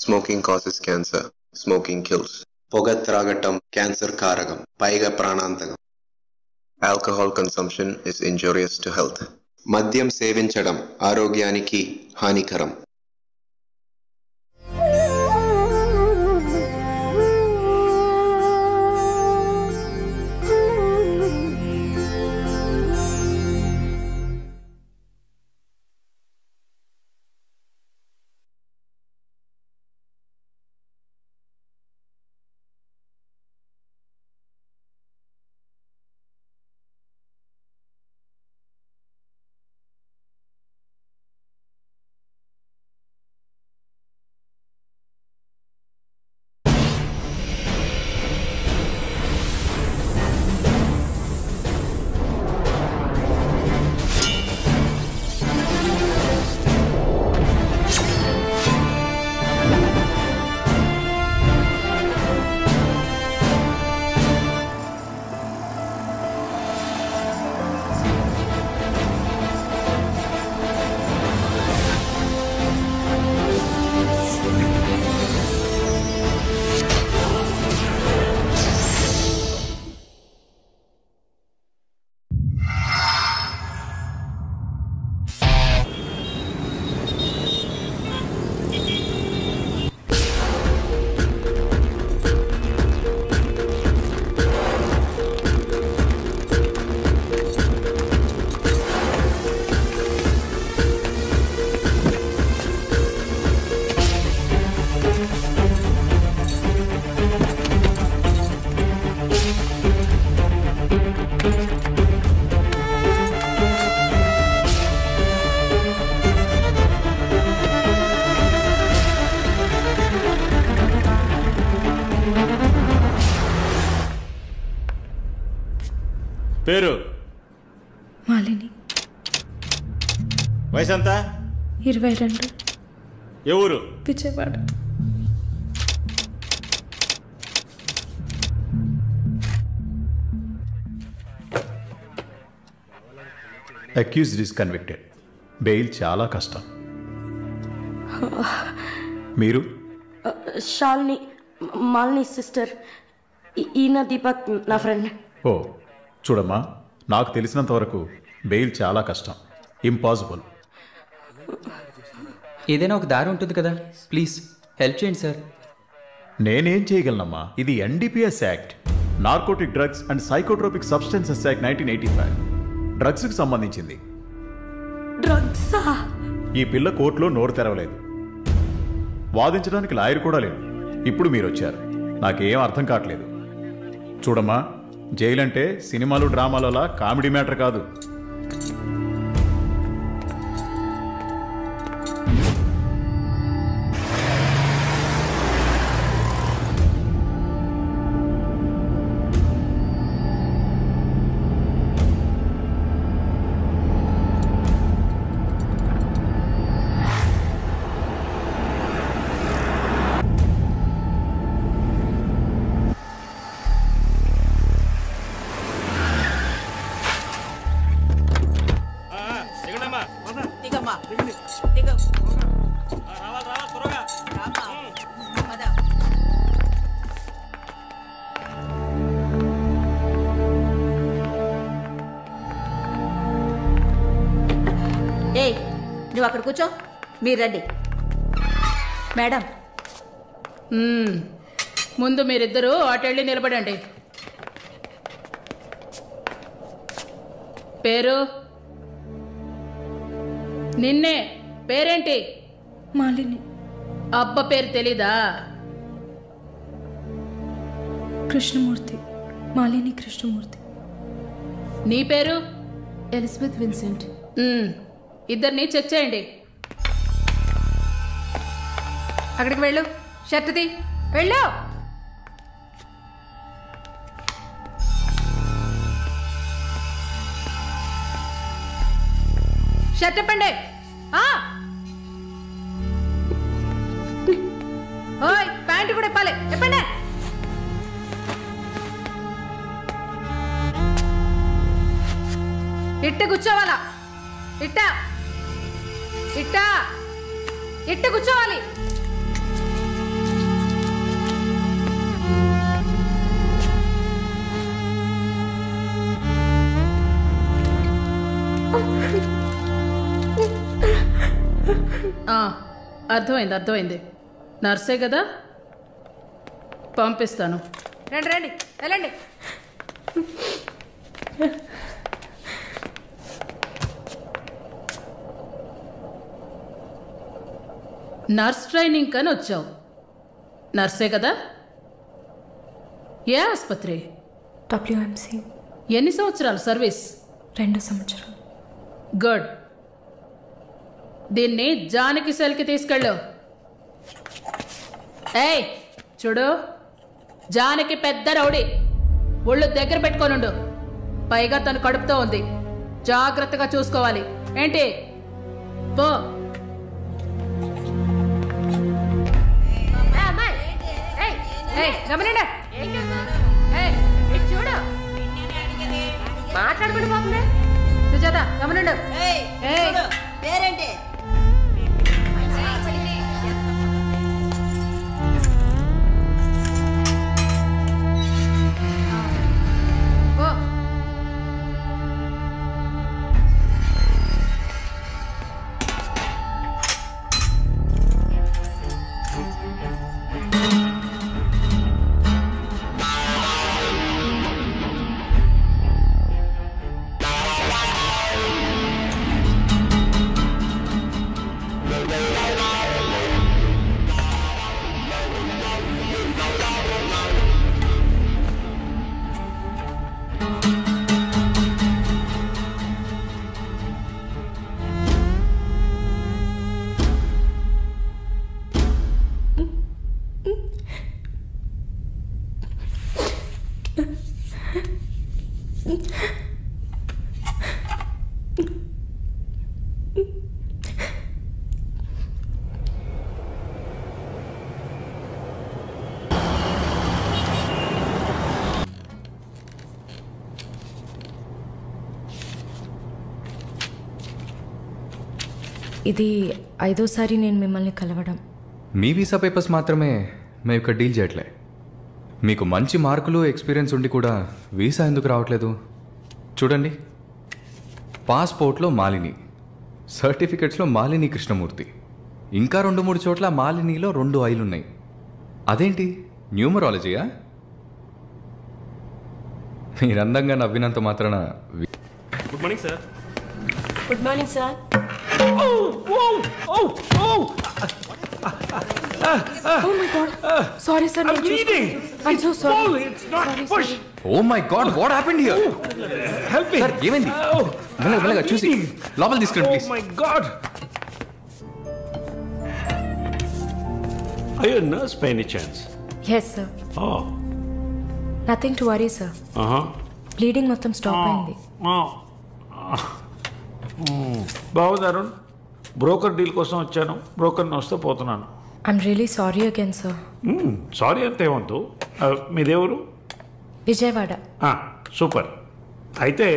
Smoking causes cancer. Smoking kills. పొగ త్రాగటం cancer కారకం, పైగా ప్రాణాంతకం. Alcohol consumption is injurious to health. మద్యం సేవించడం ఆరోగ్యానికి హానికరం. పేరు మాలిని. వయసు ఎంత? 22. ఏ ఊరు? Vijayawada. Accused is convicted. Bail చాలా కష్టం. మీరు? శాలిని, మాలిని సిస్టర్. ఈయన దీపక్ నా ఫ్రెండ్. ఓ చూడమ్మా, నాకు తెలిసినంత వరకు బెయిల్ చాలా కష్టం, ఇంపాసిబుల్. ఏదైనా ఒక దారి ఉంటుంది కదా, ప్లీజ్ హెల్ప్ చేయండి సార్. నేనేం చేయగలనమ్మా? ఇది NDPS act, narcotic drugs and psychotropic substances act 1985, డ్రగ్స్కి సంబంధించింది. డ్రగ్సా? ఈ పిల్ల కోర్టులో నోరు తెరవలేదు, వాదించడానికి లాయర్ కూడా లేడు. ఇప్పుడు మీరు వచ్చారు, నాకేం అర్థం కావట్లేదు. చూడమ్మా, జైలు అంటే సినిమాలు డ్రామాలలా కామెడీ మ్యాటర్ కాదు. ఏయ్, నువ్వు అక్కడ కూర్చో, మీరు రండి. మేడం, ముందు మీరిద్దరూ అటెళ్ళి నిలబడండి. పేరు? నిన్నే. పేరేంటి? మాలిని. అబ్బ పేరు తెలీదా? కృష్ణమూర్తి. మాలిని కృష్ణమూర్తి. నీ పేరు? Elizabeth Vincent. ఇద్దరిని చెక్ చేయండి. అక్కడికి వెళ్ళు, షర్ట్ తీ, వెళ్ళు. షర్ట్ ఇప్పండి. ఓయ్, ప్యాంటు కూడా ఇప్పాలి, ఇప్పండి. ఇట్ట కూర్చోవాలా? ఇట్ట ఇట్ట ఇట్ట కూర్చోవాలి. అర్థమైంది అర్థమైంది. నర్సే కదా, పంపిస్తాను. రండి రండి వెళ్ళండి. నర్స్ ట్రైనింగ్ అని వచ్చావు. నర్సే కదా? ఏ ఆసుపత్రి? డబ్ల్యూఎంసీ. ఎన్ని సంవత్సరాలు సర్వీస్? 2 సంవత్సరాలు. గుడ్. దీన్ని జానకి సెల్కి తీసుకెళ్ళు. ఏయ్ చూడు, జానకి పెద్ద రౌడీ, ఒళ్ళు దగ్గర పెట్టుకోనుండు. పైగా తను కడుపుతో ఉంది, జాగ్రత్తగా చూసుకోవాలి. ఏంటి? పో. మాట్లాడుకుంటూ పోతుంది. సుజాత గమనండు. పేరేంటి? ఇది 5వ సారి నేను మిమ్మల్ని కలవడం. మీ వీసా పేపర్స్ మాత్రమే మేము ఇక్కడ డీల్ చేయట్లే. మీకు మంచి మార్కులు ఎక్స్పీరియన్స్ ఉండి కూడా వీసా ఎందుకు రావట్లేదు? చూడండి, పాస్పోర్ట్లో మాలిని, సర్టిఫికెట్స్లో మాలిని కృష్ణమూర్తి, ఇంకా 2-3 చోట్ల మాలినిలో 2 ఐలు ఉన్నాయి. అదేంటి న్యూమరాలజీయా? మీరు అందంగా నవ్వినంత మాత్రాన. Good morning sir. Good morning sir. Oh my God. Sorry sir. I'm bleeding. I'm so sorry. Oh, it's not push. Oh my God, what happened here? Help me. Sir ఏమైంది? మెల్లగా చూసి లోపల తీసుకురండి please. Oh my God. Are you a nurse by any chance? Yes sir. Oh. Nothing to worry sir. Bleeding మొత్తం stop అయింది. బాగుంది Arun. Broker deal కోసం వచ్చాను, బ్రోకర్ని వస్తే పోతున్నాను. I'm really sorry again sir. Sorry అంతే ఏమంతు. మీదేవరు? విజయవాడ. సూపర్. అయితే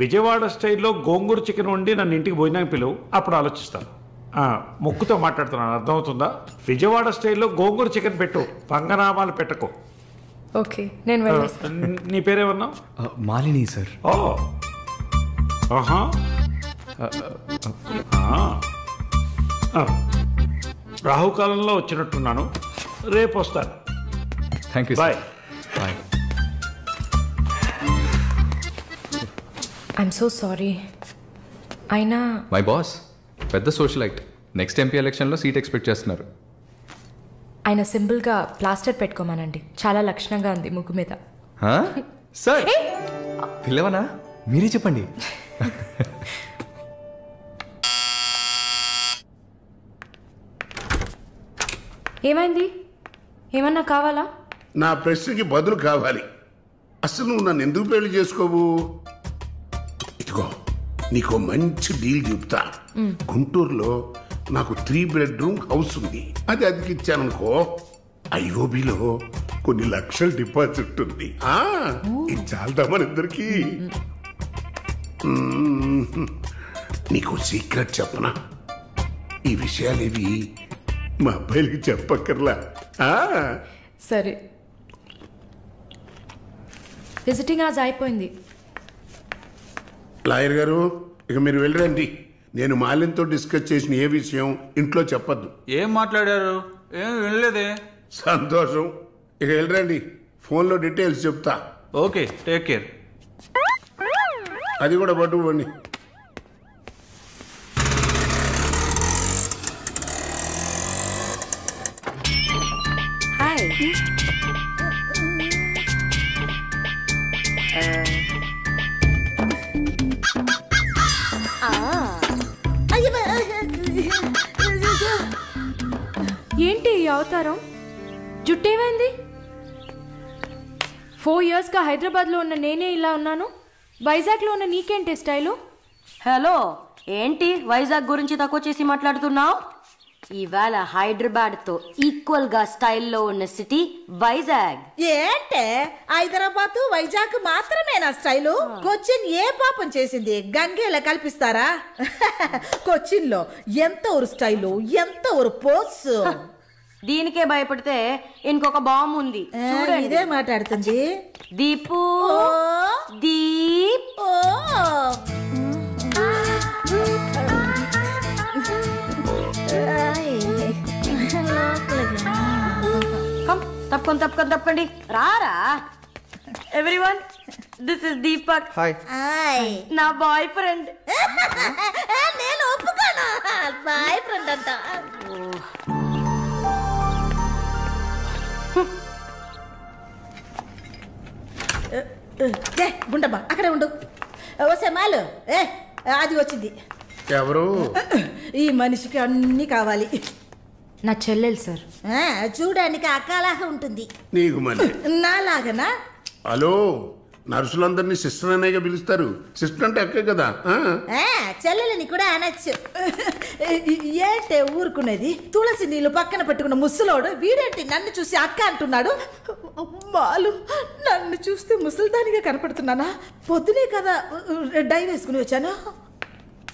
విజయవాడ స్టైల్లో గోంగూర చికెన్ వండి నన్ను ఇంటికి భోజనానికి పిలువు, అప్పుడు ఆలోచిస్తాను. ముక్కుతో మాట్లాడుతున్నాను, అర్థమవుతుందా? విజయవాడ స్టైల్లో గోంగూర చికెన్ పెట్టు, పంగనామాలు పెట్టకు. ఓకే, నేను వెళ్ళేస్తాను. నీ పేరేమన్నావు? మాలిని సార్. రాహుకాలంలో వచ్చినట్టున్నాను, రేపు వస్తాను. Thank you. Bye. Bye. I'm so sorry. అయినా మై బాస్ పెద్ద సోషలైట్, నెక్స్ట్ ఎంపీ ఎలక్షన్లో సీట్ ఎక్స్పెక్ట్ చేస్తున్నారు. ఆయన సింపుల్గా ప్లాస్టర్ పెట్టుకోమానండి, చాలా లక్షణంగా ఉంది ముగ్గు మీద. సార్ పిల్లవనా? మీరే చెప్పండి. ఏమైంది? ఏమన్నా కావాలా? నా ప్రశ్నకి బదులు కావాలి. అసలు నువ్వు నన్ను ఎందుకు పెళ్లి చేసుకోవు? ఇదిగో నీకు మంచి డీల్ చెప్తా. గుంటూరులో నాకు 3 bedroom హౌస్ ఉంది, అది అదికిచ్చాననుకో, ఐఓబిలో కొన్ని లక్షల డిపాజిట్ ఉంది. ఇది చాలదా మన ఇద్దరికి? నీకు సీక్రెట్ చెప్పనా? ఈ విషయాలేవి మా అబ్బాయిలకి చెప్పక్కర్లా. సరే, విజిటింగ్ ఆజ్ అయిపోయింది. లాయర్ గారు, ఇక మీరు వెళ్ళరండి. నేను మాలిన్తో డిస్కస్ చేసిన ఏ విషయం ఇంట్లో చెప్పద్దు. ఏం మాట్లాడారు? ఏం వినలేదే. సంతోషం, ఇక వెళ్ళరండి. ఫోన్లో డీటెయిల్స్ చెప్తా. Okay, take care. అది కూడా పట్టుకోండి. ఏంటి ఈ అవతారం? జుట్టేమైంది? 4 yearsగా హైదరాబాద్లో ఉన్న నేనే ఇలా ఉన్నాను. వైజాగ్లో ఉన్న నీకేంటి స్టైలు? హలో, ఏంటి వైజాగ్ గురించి తక్కువ చేసి మాట్లాడుతున్నావు? ఇవాళ హైదరాబాద్తో ఈక్వల్గా స్టైల్లో ఉన్న సిటీ వైజాగ్. ఏంటే హైదరాబాద్ వైజాగ్ మాత్రమేనా స్టైలు? కొచ్చిన్ ఏ పాపం చేసింది? గంగేలా కల్పిస్తారా? కొచ్చిన్ లో ఎంత ఒక స్టైలు, ఎంత ఒక పోస్. దీనికే భయపడితే ఇంకొక బాంబు ఉంది చూడండి. ఇదే మాట్లాడుతుంది. దీపు దీప్. తప్పకండి రారా. Everyone, this is Deepak. Hi. నా బాయ్ ఫ్రెండ్. నేను ఒప్పుకోను. బాయ్ ఫ్రెండ్ అంట. గుండమ్మా అక్కడే ఉండు. ఓసే మాలు, అది వచ్చింది. ఎవరు? ఈ మనిషికి అన్ని కావాలి. నా చెల్లెలు సార్. చూడడానికి అక్కలాగా ఉంటుంది. నీకు మళ్ళీ నాలాగనా? హలో, నర్సులందరినీ సిస్టర్ అనేగా పిలుస్తారు. సిస్టర్ అంటే అక్కే కదా. చెల్లెలని కూడా అనొచ్చు. ఏంటే ఊరుకునేది? తులసి నీళ్ళు పక్కన పెట్టుకున్న ముసలోడు వీడేంటి నన్ను చూసి అక్క అంటున్నాడు? మాలు, నన్ను చూస్తే ముసలిదానిగా కనపడుతున్నానా? పొద్దునే కదా డై వేసుకుని వచ్చాను.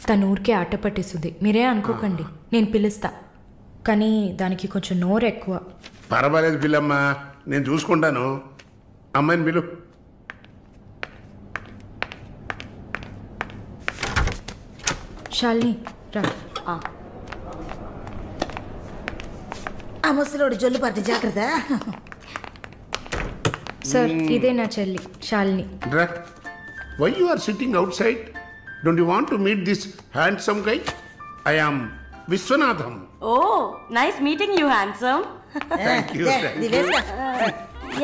తను ఊరికే ఆట పట్టేస్తుంది, మీరే అనుకోకండి. నేను పిలుస్తా, కానీ దానికి కొంచెం నోరు ఎక్కువ. పర్వాలేదు పిల్లమ్మ, నేను చూసుకుంటాను. అమ్మాయిని పిలు. శాలిని రా. ఆ ముసలోడు జొల్లు పట్టి జాగ్రత్త. సార్, ఇదే నా చెల్లి Shalini. Why you are sitting outside? Don't you want to meet this handsome guy? I am Viswanatham. Oh, nice meeting you handsome.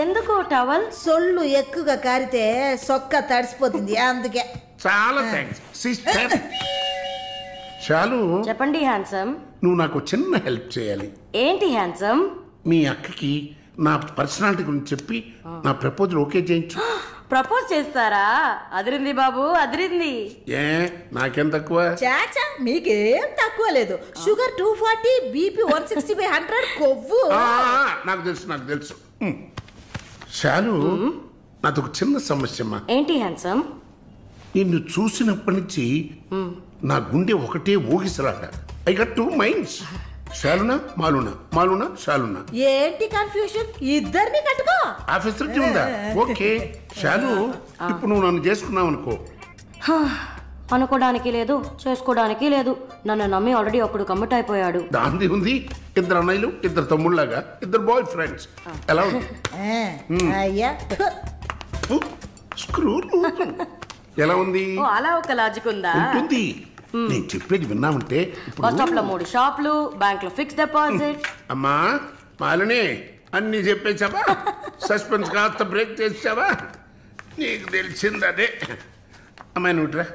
ఎందుకు టవల్? సొల్లు ఎక్కువగా కారితే సొక్క తడిసిపోతుంది, అందుకే. చాలా థ్యాంక్స్ సిస్టర్. చాలు. చెప్పండి హ్యాండ్సమ్. నువ్వు నాకు చిన్న హెల్ప్ చేయాలి. ఏంటి హ్యాండ్సమ్? మీ అక్కకి నా పర్సనాలిటీ గురించి చెప్పి నా ప్రపోజల్ ఓకే చేయించు. ప్రపోజ్ చేస్తారా? అదిరింది బాబు, అదిరింది. ఏ నాకేం తక్కువ? చాచా, మీకేం తక్కువ లేదు. షుగర్ 240, బీపీ 160/100, కొవ్వు. నాకు తెలుసు. చాలు, నాది ఒక చిన్న సమస్యమ్మా. ఏంటి హ్యాండ్సమ్? నిన్ను చూసినప్పటి నుంచి నా గుండె ఒకటే ఊగిసలాట. I got 2 minds. శాలునా మాలునా, మాలునా శాలునా. ఏంటి కన్ఫ్యూషన్? ఇద్దరిని కట్టుకో. ఆ ఫెసిలిటీ ఉందా? ఓకే శాలు, ఇప్పుడు నువ్వు నన్ను చేసుకున్నావు అనుకో. అనుకోవడానికి లేదు, చేసుకోవడానికి లేదు. నన్ను నమ్మి ఆల్రెడీ ఒకడు కమిట్ అయిపోయాడు. దాంది ఉంది. 2 అన్నయ్యలు, 2 తమ్ముళ్ళలాగా, 2 బాయ్ ఫ్రెండ్స్. ఎలా ఉంది? అయ్యా స్క్రూ ఎలా ఉంది? అలా ఒక లాజిక్ ఉందా? ఉంటుంది. నేను చెప్పేది విన్నామంటే బస్ స్టాప్ లో 3 షాపులు, బ్యాంక్ లో ఫిక్స్ డిపాజిట్. అమ్మా మాలిని, అన్ని చెప్పేసావా? సస్పెన్స్ కాస్త బ్రేక్ చేసావా? నీకు తెలిసిందదే. అమ్మాయి నువ్వుట్రా.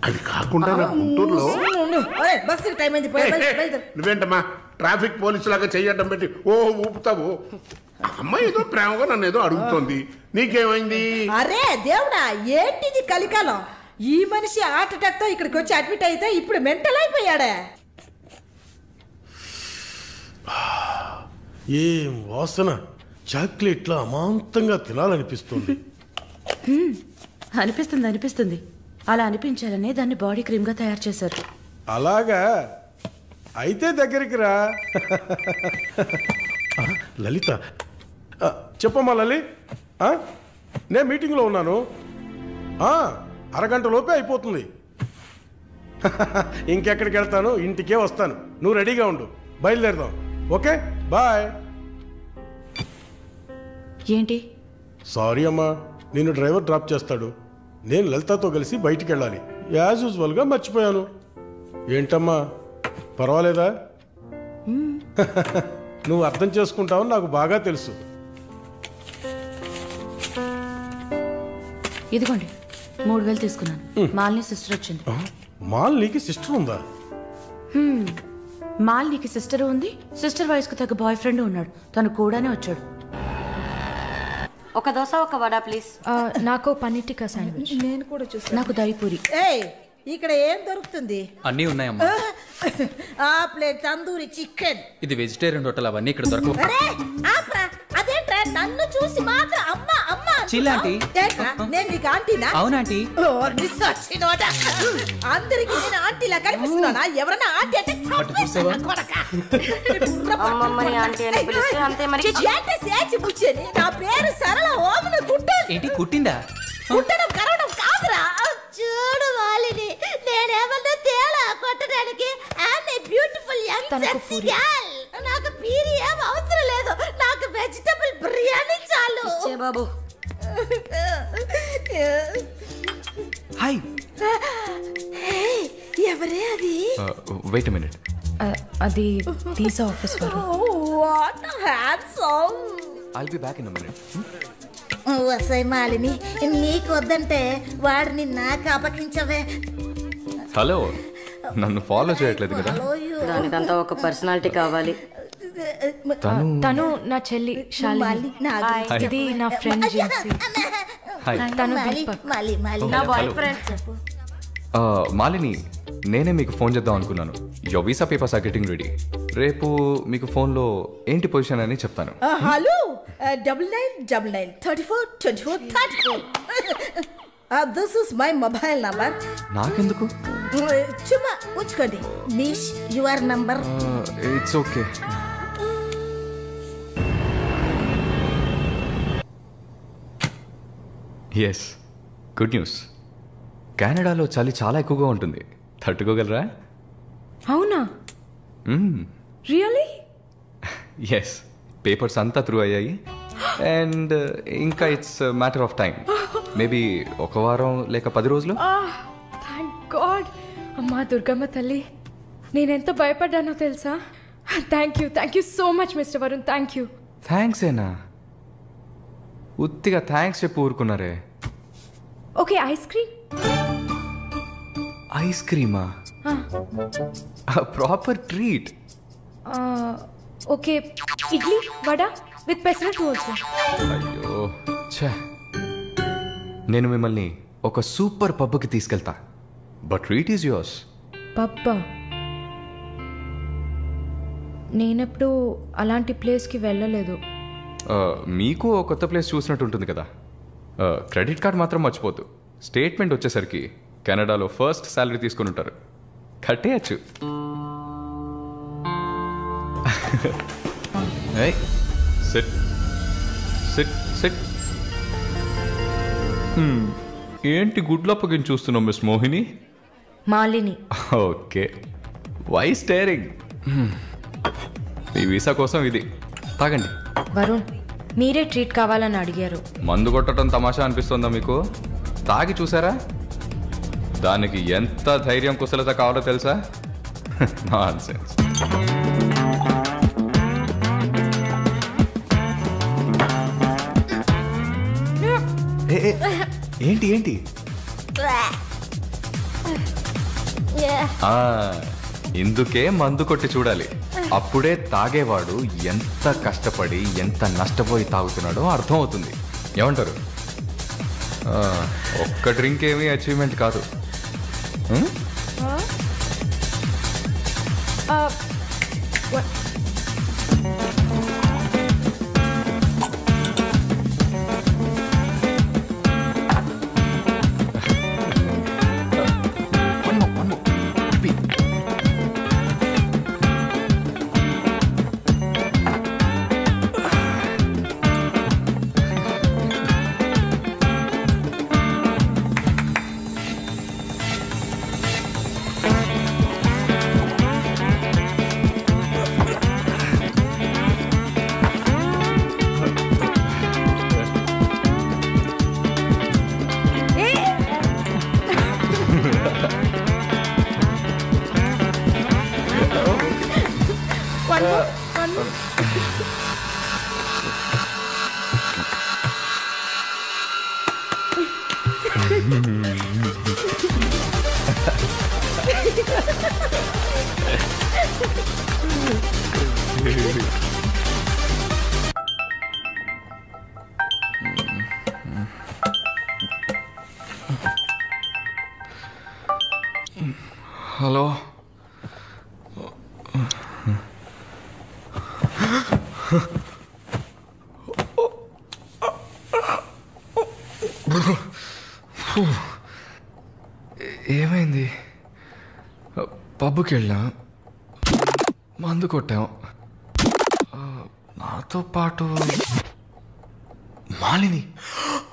అది కాకుండా నా గుంటూరులో నువ్వేంటమ్మా ట్రాఫిక్ పోలీసు లాగా చెయ్యడం పెట్టి ఊపుతావు? అమ్మాయి ఏదో ప్రేమగా నన్ను ఏదో అడుగుతోంది. నీకేమైంది? అరే దేవుడా, ఏంటిది కలికాలం? ఈ మనిషి హార్ట్ అటాక్ తో ఇక్కడికి వచ్చి అడ్మిట్ అయితే ఇప్పుడు మెంటల్ అయిపోయాడే. ఏం వాసన! చాక్లెట్లా అమాంతంగా తినాలనిపిస్తుంది. అనిపిస్తుంది అలా అనిపించాలనే దాన్ని బాడీ క్రీమ్గా తయారు చేశారు. అలాగా అయితే దగ్గరికి రా. లలిత చెప్పమ్మా లలి. నేను మీటింగ్లో ఉన్నాను. అరగంట లోపే అయిపోతుంది. ఇంకెక్కడికి వెళ్తాను, ఇంటికే వస్తాను. నువ్వు రెడీగా ఉండు, బయలుదేరదాం. Okay bye. ఏంటి? సారీ అమ్మా, నిన్ను డ్రైవర్ డ్రాప్ చేస్తాడు. నేను లలితతో కలిసి బయటికి వెళ్ళాలి. యాజ్ యూజువల్గా మర్చిపోయాను. ఏంటమ్మా పర్వాలేదా? నువ్వు అర్థం చేసుకుంటావని నాకు బాగా తెలుసు. ఇదిగోండి 3000 తీసుకున్నాను. మాలిని సిస్టర్ వచ్చింది. మాలినికి సిస్టర్ ఉందా? మాలినికి సిస్టర్ ఉంది. సిస్టర్ వయసుకు తగ్గ బాయ్ ఫ్రెండ్ ఉన్నాడు. తను కూడానే వచ్చాడు. ఒక దోశ ఒక వడ ప్లీజ్. నాకు పన్నీర్ టిక్కా శాండ్విచ్. నేను కూడా చూసాను. నాకు దహిపూరి. ఇక్కడ ఏం దొరుకుతుంది? అన్నీ ఉన్నాయమ్మా. ఆ ప్లేట్ తందూరి చికెన్. ఇది వెజిటేరియన్ హోటల్, అవన్నీ ఇక్కడ దొరకవు. అదేంట్రా నన్ను చూసి మాత్రం అమ్మా అమ్మా చిల్లాంటి. నేను నీకు ఆంటీనా? అవునాంటీ. అందరికి నేను ఆంటీలా కనిపిస్తున్నానా? ఎవరన్నా ఆంటీ అంటే నా పేరు సరళ. ఓమన కుట్టాను. ఏంటి కుట్టిందా? కుట్టడం కరవడం కాదురా. చూడు వాలిని, నేనేమన్నా తేలా కొట్టడానికి. Beautiful young sexy girl. నాకు పీరి ఏం అవసరం లేదు. నాకు వెజిటబుల్ బిర్యానీ చాలు. బాబు హాయ్. ఎవరే అది? Wait a minute. అది వీసా ఆఫీస్ వారు. What handsome. I'll be back in a minute. వసై మాలిని, నీకు వద్దంటే వాడిని నాకు అపకించవే. హలో, నన్ను ఫాలో చేయట్లేదు కదా? దానికంతా ఒక పర్సనాలిటీ కావాలి. తను నా చెల్లి శాలిని. ఇది నా ఫ్రెండ్ జిన్సీ. తను నా బాయ్ ఫ్రెండ్. మాలిని, నేనే మీకు ఫోన్ చేద్దాం అనుకున్నాను. Your visa papers are getting ready. రేపు మీకు ఫోన్లో ఏంటి పొజిషన్ అని చెప్తాను. Hello 9999342434. This is my mobile number. నాకెందుకు? చుమ్మా ఉంచుకోండి. Miss your number. It's okay. Yes, good news. కెనడాలో చలి చాలా ఎక్కువగా ఉంటుంది. తట్టుకోగలరా? అవునా? రియల్లీ? ఎస్, పేపర్స్ అంతా త్రూ అయ్యాయి. అండ్ ఇంకా it's matter of time. Maybe ఒక వారం లేక 10 రోజులు. Thank god. అమ్మా దుర్గమ్మ తల్లి, నేనెంత భయపడ్డానో తెలుసా? Thank you so much mister Varun. Thank you. Thanks ఏనా? ఉత్తిగా థ్యాంక్స్ చెప్పి ఊరుకున్నారే. Okay, ice cream. ఐస్ క్రీమా? Proper treat. Okay, idli vada with pesarattu also. అయ్యో ఛే, నేను మిమ్మల్ని ఒక సూపర్ పబ్కి తీసుకెళ్తా. But treat is yours. పబ్బా? నేనెప్పుడు అలాంటి ప్లేస్కి వెళ్ళలేదు. మీకు ఒక కొత్త ప్లేస్ చూసినట్టు ఉంటుంది కదా. క్రెడిట్ కార్డ్ మాత్రం మర్చిపోద్దు. స్టేట్మెంట్ వచ్చేసరికి కెనడాలో ఫస్ట్ శాలరీ తీసుకుని ఉంటారు. కట్టేయచ్చు. Sit sit sit. ఏంటి గుడ్లప్పగిని చూస్తున్నావు miss Mohini? Malini. Okay, why staring? ఈ వీసా కోసం ఇది తాగండి. వరుణ్, మీరే ట్రీట్ కావాలని అడిగారు. మందు కొట్టడం తమాషా అనిపిస్తుందా మీకు? తాగి చూసారా? దానికి ఎంత ధైర్యం కుశలత కావాలో తెలుసా? నాన్సెన్స్. ఏంటి ఏంటి? ఇందుకే మందు కొట్టి చూడాలి. అప్పుడే తాగేవాడు ఎంత కష్టపడి ఎంత నష్టపోయి తాగుతున్నాడో అర్థం అవుతుంది. ఏమంటారు? ఒక్క డ్రింక్ ఏమీ అచీవ్మెంట్ కాదు. హలో. ఏమైంది? పబ్కి వెళ్ళాం, మందు కొట్టాం, నాతో పాటు మాలిని.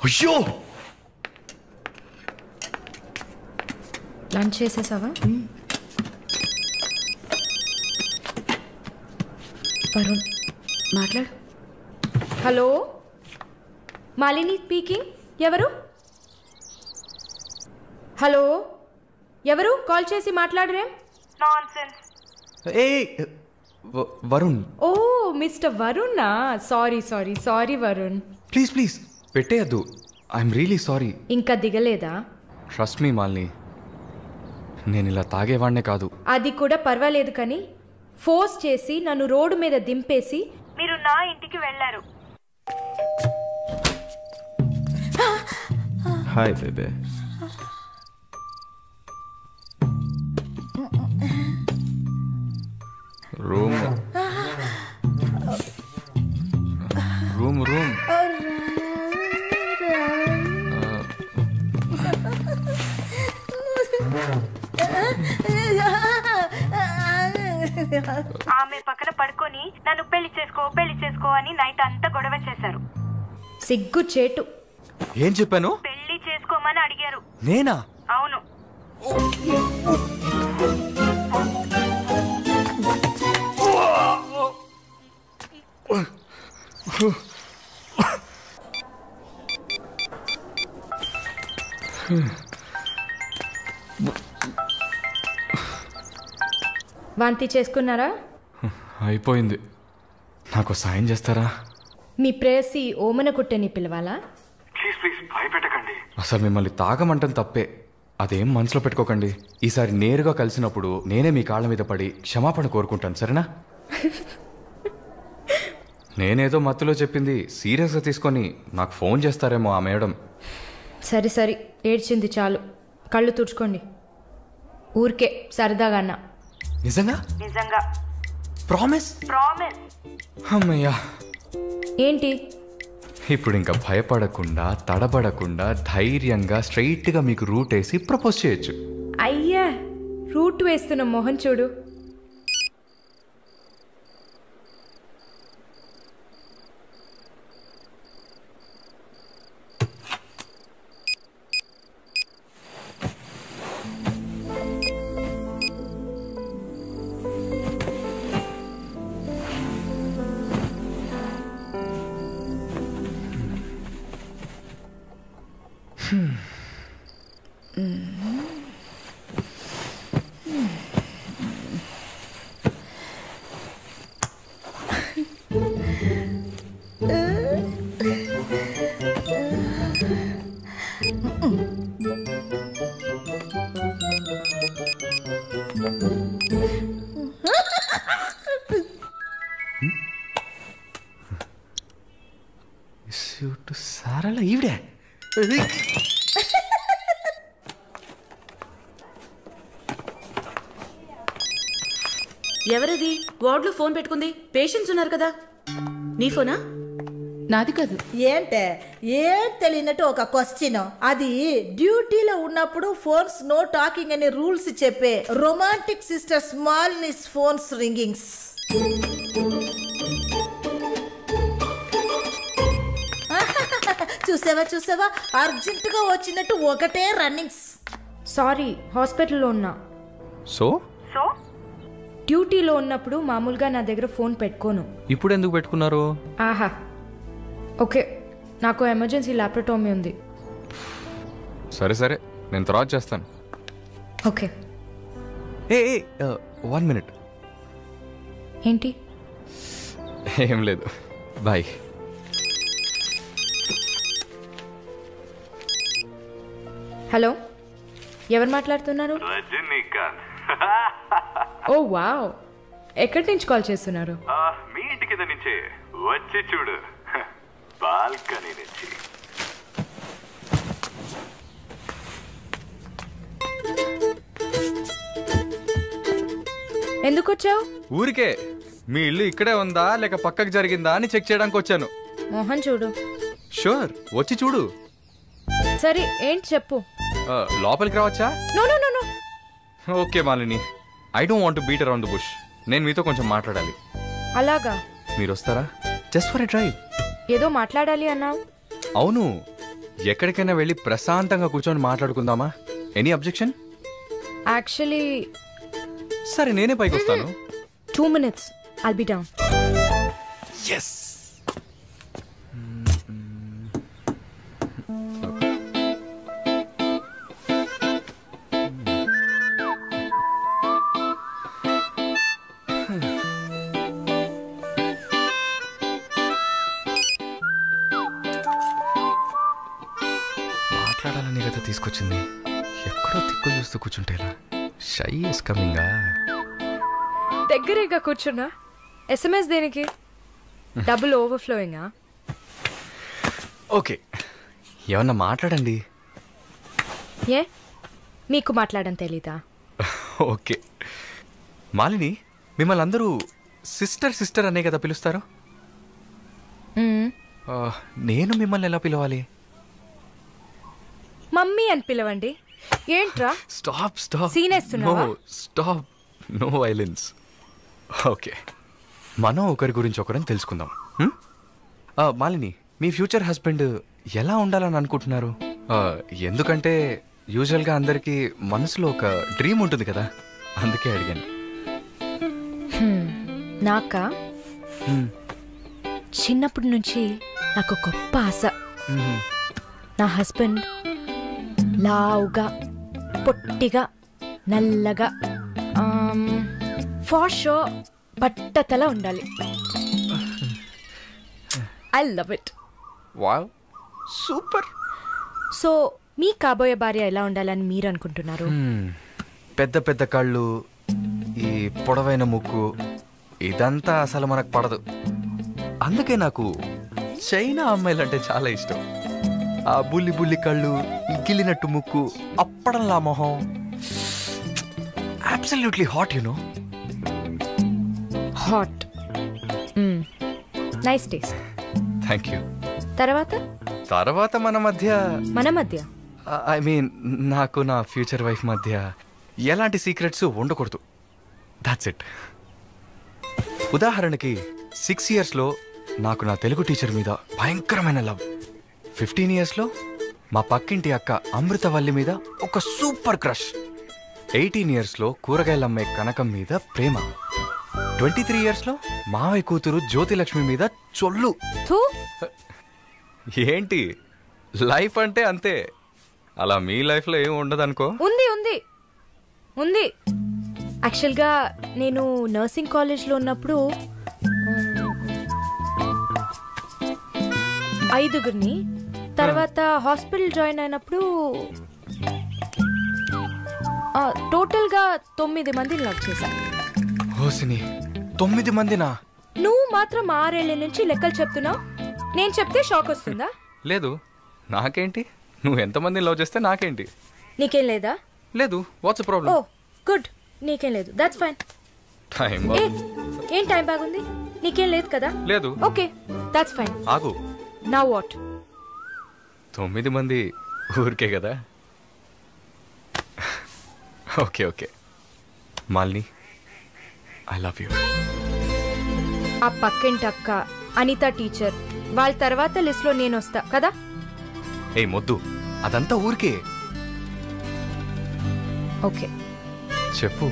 అయ్యో, లంచ్ చేసేసావా? వరుణ్ మాట్లాడు. Hello, Malini speaking. ఎవరు? హలో, ఎవరు? కాల్ చేసి మాట్లాడరేం? ఏ వరుణ్. ఓ మిస్టర్ వరుణా? Sorry sorry sorry Varun. Please please పెట్టేయద్దు. I'm really sorry. ఇంకా దిగలేదా? ట్రస్ట్ మీ మాలిని, నేను ఇలా తాగేవాడినే కాదు. అది కూడా పర్వాలేదు, కానీ ఫోర్స్ చేసి నన్ను రోడ్డు మీద దింపేసి మీరు నా ఇంటికి వెళ్ళారు. Hi baby. Room room room. ఆమె పక్కన పడుకొని నన్ను పెళ్లి చేసుకో అని నైట్ అంతా గొడవ చేశారు. సిగ్గు చేటు. ఏం చెప్పాను? పెళ్లి చేసుకోమని అడిగారు. నేనా? అవును. వాంతి చేసుకున్నారా? అయిపోయింది. నాకు సాయం చేస్తారా? మీ ప్రేయసి ఓమన కుట్టని పిలవాలా? Please please భయపెట్టకండి. అసలు మిమ్మల్ని తాగమంటం తప్పే, అదేం మనసులో పెట్టుకోకండి. ఈసారి నేరుగా కలిసినప్పుడు నేనే మీ కాళ్ళ మీద పడి క్షమాపణ కోరుకుంటాను, సరేనా? నేనేదో మత్తులో చెప్పింది సీరియస్గా తీసుకొని నాకు ఫోన్ చేస్తారేమో ఆ మేడం. సరే సరే, ఏడ్చింది చాలు. కళ్ళు తుడుచుకోండి. ఊరికే సరదాగా అన్నా. నిజంగా? నిజంగా. ప్రామిస్? ప్రామిస్. అమ్మయ్యా. ఏంటి ఇప్పుడు ఇంకా భయపడకుండా తడబడకుండా ధైర్యంగా స్ట్రైట్గా మీకు రూట్ వేసి ప్రపోజ్ చేయొచ్చు. అయ్యా, రూట్ వేస్తున్న మొహం చూడు. సారళ ఈవిడే. ఎవరది వార్డులో ఫోన్ పెట్టుకుంది? పేషెంట్స్ ఉన్నారు కదా. నీ ఫోనా? నాది కాదు. ఏంటే ఏం తెలియనట్టు ఒక క్వశ్చన్. అది డ్యూటీలో ఉన్నప్పుడు ఫోన్స్ నో టాకింగ్ అనే రూల్స్ చెప్పే romantic sister smallness phones ringings. చూసావా అర్జెంటుగా వచ్చినట్టు ఒకటే రన్నింగ్స్. సారీ, హాస్పిటల్లో ఉన్నా. సో డ్యూటీలో ఉన్నప్పుడు మామూలుగా నా దగ్గర ఫోన్ పెట్టుకోను. ఇప్పుడు ఎందుకు పెట్టుకున్నారు? ఆహా, ఓకే, నాకు ఎమర్జెన్సీ ల్యాప్రటోమీ ఉంది. సరే సరే, నేను తర్వాత చేస్తాను. ఓకే. ఏ 1 minute. ఏంటి? ఏం లేదు, బాయ్. హలో, ఎవరు మాట్లాడుతున్నారు? రజనీకాంత్. ఓ వావ్, ఎక్కడి నుంచి కాల్ చేస్తున్నారు? మీ ఇంటి కింద నుంచే, వచ్చి చూడు, బాల్కనీ నుంచి. ఎందుకు వచ్చావు? ఊరికే మీ ఇల్లు ఇక్కడే ఉందా లేక పక్కకు జరిగిందా అని చెక్ చేయడానికి వచ్చాను. మోహన్ చూడు. షూర్, వచ్చి చూడు. సరే ఏంటి చెప్పు. లోపలికి రావచ్చా? No no no no. Okay Malini, I don't want to beat around the bush. నేను మీతో కొంచెం మాట్లాడాలి. అలాగా? మీరు వస్తారా? Just for a drive. ఏదో మాట్లాడాలి అన్నావు. అవును, ఎక్కడికైనా వెళ్ళి ప్రశాంతంగా కూర్చొని మాట్లాడుకుందామా? Any objection? యాక్చువల్లీ సరే నేనే పైకి వస్తాను. 2 minutes, I'll be down. Yes. మాట్లాడాలని కదా తీసుకొచ్చింది. ఎక్కడో తిక్కులు చూస్తూ కూర్చుంటేలా. Shy is కమింగా. దగ్గరేగా కూర్చున్నా. SMS దేనికి? డబుల్ ఓవర్ఫ్లోయింగా? ఓకే, ఏమన్నా మాట్లాడండి. ఏ మీకు మాట్లాడడం తెలీదా? ఓకే మాలిని, మిమ్మల్ని అందరూ సిస్టర్ సిస్టర్ అనే కదా పిలుస్తారు. నేను మిమ్మల్ని ఎలా పిలవాలి? మమ్మీ అని పిలవండి. ఏంట్రా? Stop stop. సీన్ వేస్తున్నావా? Stop, no violence. ఓకే, మనం ఒకరి గురించి ఒకరని తెలుసుకుందాం. మాలిని, మీ ఫ్యూచర్ హస్బెండ్ ఎలా ఉండాలని అనుకుంటున్నారు? ఎందుకంటే యూజువల్గా అందరికీ మనసులో ఒక డ్రీమ్ ఉంటుంది కదా, అందుకే అడిగాను. నాకా చిన్నప్పటి నుంచి నాకు గొప్ప ఆశ. నా హస్బెండ్ లావుగా, పొట్టిగా, నల్లగా, ఫార్ షో బట్టతల ఉండాలి. I love it. Wow, super. So మీ కాబోయే భార్య ఎలా ఉండాలని మీరు అనుకుంటున్నారు? పెద్ద పెద్ద కళ్ళు, ఈ పొడవైన ముక్కు, ఇదంతా అసలు మనకు పడదు. అందుకే నాకు చైనా అమ్మాయిలు అంటే చాలా ఇష్టం. ఆ బుల్లి బుల్లి కళ్ళు, గిల్లినట్టు ముక్కు, అప్పడంలా మొహం. Absolutely hot, you know. Hot. Nice taste. Thank you. తర్వాత మన మధ్య ఐ మీన్ నాకు నా ఫ్యూచర్ వైఫ్ మధ్య ఎలాంటి సీక్రెట్స్ ఉండకూడదు. That's it. ఉదాహరణకి 6 yearsలో నాకు నా తెలుగు టీచర్ మీద భయంకరమైన లవ్. 15 yearsలో మా పక్కింటి అక్క అమృతవల్లి మీద ఒక సూపర్ క్రష్. 18 yearsలో కూరగాయలమ్మే కనకం మీద ప్రేమ. 23 yearsలో మావయ్య కూతురు జ్యోతిలక్ష్మి మీద చొల్లు. ఏంటి, లైఫ్ అంటే అంతే. అలా మీ లైఫ్లో ఏమి ఉండదు అనుకో. ఉంది ఉంది ఉంది. యాక్చువల్గా నేను నర్సింగ్ కాలేజ్లో ఉన్నప్పుడు 5 తర్వాత హాస్పిటల్ జాయిన్ అయినప్పుడు టోటల్గా 9 మందిని లవ్ చేశాను. హోసిని, 9 మందినా? నువ్వు మాత్రం 6 ఏళ్ల నుంచి లెక్కలు చెప్తున్నావు. నేను చెప్తే షాక్ వస్తుందా? లేదు, నాకేంటి, నువ్వు ఎంతమందిని లవ్ చేస్తే నాకేంటి. నీకేం లేదా? లేదు. What's problem? ఓ గుడ్, నీకేం లేదు. That's fine. టైం ఏం టైం బాగుంది? నీకేం లేదు కదా? లేదు. Okay, that's fine. ఆగు. Now what? 9 మంది ఊరికే కదా. Okay okay Malini, I love you. ఆ పక్కింటి అక్క, అనిత టీచర్, వాళ్ళ తర్వాత లిస్ట్లో నేను వస్తా కదా. ఏ మొద్దు, అదంతా ఊరికే. ఓకే చెప్పు.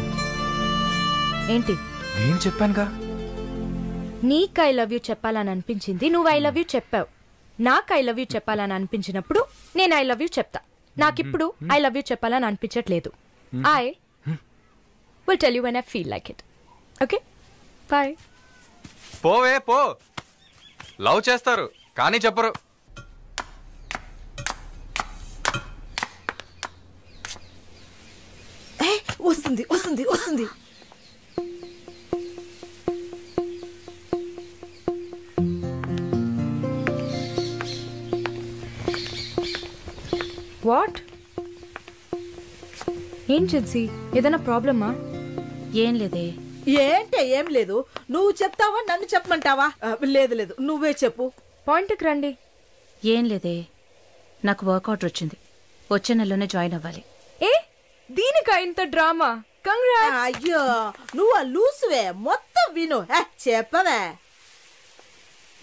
ఏంటి? నేను చెప్పానుగా. నీకు ఐ లవ్ యూ చెప్పాలని అనిపించింది, నువ్వు ఐ లవ్ యూ చెప్పావు. నాకు ఐ లవ్ యూ చెప్పాలని అనిపించినప్పుడు నేను ఐ లవ్ యూ చెప్తా. నాకిప్పుడు ఐ లవ్ యూ చెప్పాలని అనిపించట్లేదు. I will tell you when I feel like it. Okay bye. పోవే పో. లవ్ చేస్తారు కానీ చెప్పరు. వస్తుంది వస్తుంది వస్తుంది. వాట్? ఏం జిన్సీ, ఏదైనా ప్రాబ్లమా? ఏం లేదే. ఏంటే ఏం లేదు, నువ్వు చెప్తావా నన్ను చెప్పమంటావా? లేదు లేదు, నువ్వే చెప్పు. పాయింట్కి రండి. ఏం లేదే, నాకు వర్క్ ఆర్డర్ వచ్చింది. వచ్చే నెలలోనే జాయిన్ అవ్వాలి. ఏ దీనికా ఇంత డ్రామా? కంగ్రాట్స్. అయ్యో నువ్వు లూసువే, మొత్తం విను. చెప్పవే.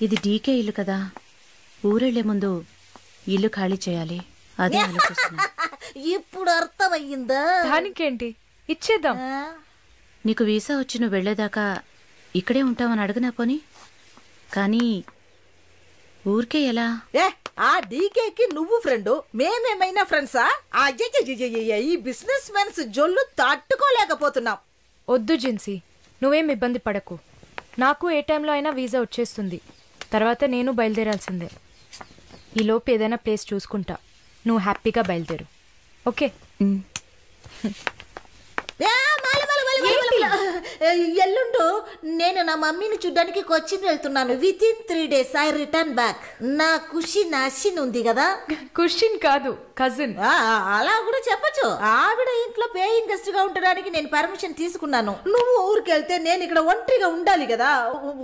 ఇది డీకే ఇల్లు కదా, ఊరెళ్లే ముందు ఇల్లు ఖాళీ చేయాలి, అదే ఆలోచిస్తున్నా. ఇప్పుడు అర్థమయ్యిందా? దానికేంటి, ఇచ్చేద్దాం. నీకు వీసా వచ్చి నువ్వు వెళ్లేదాకా ఇక్కడే ఉంటామని అడగనా పోని? కానీ ఊరికే ఎలా? ఆ డీకేకి నువ్వు ఫ్రెండ్, మేమేమైనా ఫ్రెండ్సా? ఈ బిజినెస్ మెన్స్ జొల్లు తట్టుకోలేకపోతున్నాం. వద్దు జిన్సీ, నువ్వేం ఇబ్బంది పడకు. నాకు ఏ టైంలో అయినా వీసా వచ్చేస్తుంది. తర్వాత నేను బయలుదేరాల్సిందే. ఈలోపు ఏదైనా ప్లేస్ చూసుకుంటా, నువ్వు హ్యాపీగా బయలుదేరు. ఓకే? ఎల్లుండు నేను నా మమ్మీని చూడ్డానికి కొచ్చిన్ వెళ్తున్నాను. With in 3 days I return back. నా కుషిన్ అషిన్ ఉంది కదా. కుషిన్ కాదు, కజిన్. అలా కూడా చెప్పచ్చు. ఆవిడ ఇంట్లో పేయింగ్ గెస్ట్ గా ఉండడానికి నేను పర్మిషన్ తీసుకున్నాను. నువ్వు ఊరికి వెళ్తే నేను ఇక్కడ ఒంటరిగా ఉండాలి కదా.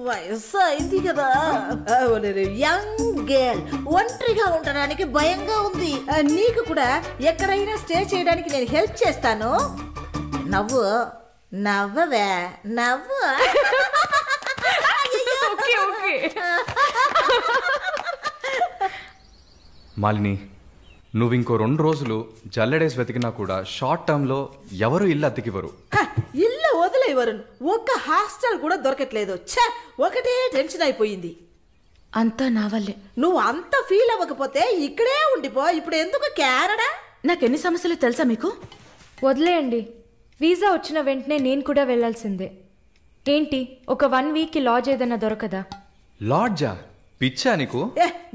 వయసు అయింది కదా. యంగ్ గర్ల్ ఒంటరిగా ఉండడానికి భయంగా ఉంది. నీకు కూడా ఎక్కడైనా స్టే చేయడానికి నేను హెల్ప్ చేస్తాను. నవ్వు నవ్వవే, నవ్వు. మాలిని, నువ్వు ఇంకో 2 రోజులు జల్లెడేసి వెతికినా కూడా షార్ట్ టర్మ్లో ఎవరు ఇల్లు అద్దెకివ్వరు. ఇల్లు వదిలేవరు. ఒక్క హాస్టల్ కూడా దొరకట్లేదు. ఒకటే టెన్షన్ అయిపోయింది. అంతా నా వల్లే. నువ్వు అంత ఫీల్ అవ్వకపోతే ఇక్కడే ఉండిపో. ఇప్పుడు ఎందుకు కెనడా? నాకెన్ని సమస్యలు తెలుసా మీకు? వదిలేయండి. వీసా వచ్చిన వెంటనే నేను కూడా వెళ్లాల్సిందే. ఏంటి, ఒక 1 week లాడ్జ్ ఏదైనా దొరకదా? లాడ్జా? పిచ్చా నీకు?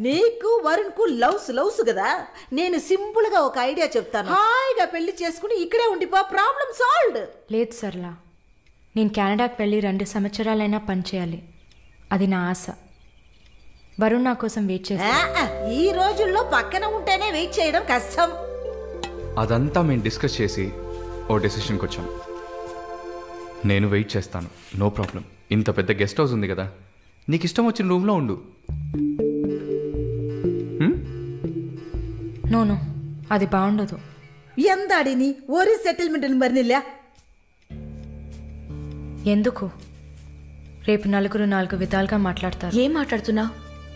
నీకు వరుణ్ కు లవ్స్ కదా. నేను సింపుల్ గా ఒక ఐడియా చెప్తాను. హాయిగా పెళ్లి చేసుకుని ఇక్కడే ఉండిపో. Problem solved. లేదు సర్లా, నేను కెనడాకి వెళ్ళి 2 సంవత్సరాలైనా పనిచేయాలి. అది నా ఆశ. వరుణ్ నా కోసం వెయిట్ చేస్తా. ఈ రోజుల్లో పక్కన ఉంటేనే వెయిట్ చేయడం కష్టం. అదంతా మేము డిస్కస్ చేసి ఓ డెసిషన్కి వచ్చాం. నేను వెయిట్ చేస్తాను, నో ప్రాబ్లం. ఇంత పెద్ద గెస్ట్ హౌస్ ఉంది కదా, నీకు ఇష్టం వచ్చిన రూమ్లో ఉండు. నో అది బాగుండదు. ఎందాడిని ఓరి సెటిల్మెంట్ మరినిల్ల. ఎందుకు? రేపు నలుగురు 4 విధాలుగా మాట్లాడతారు. ఏం మాట్లాడుతున్నావు?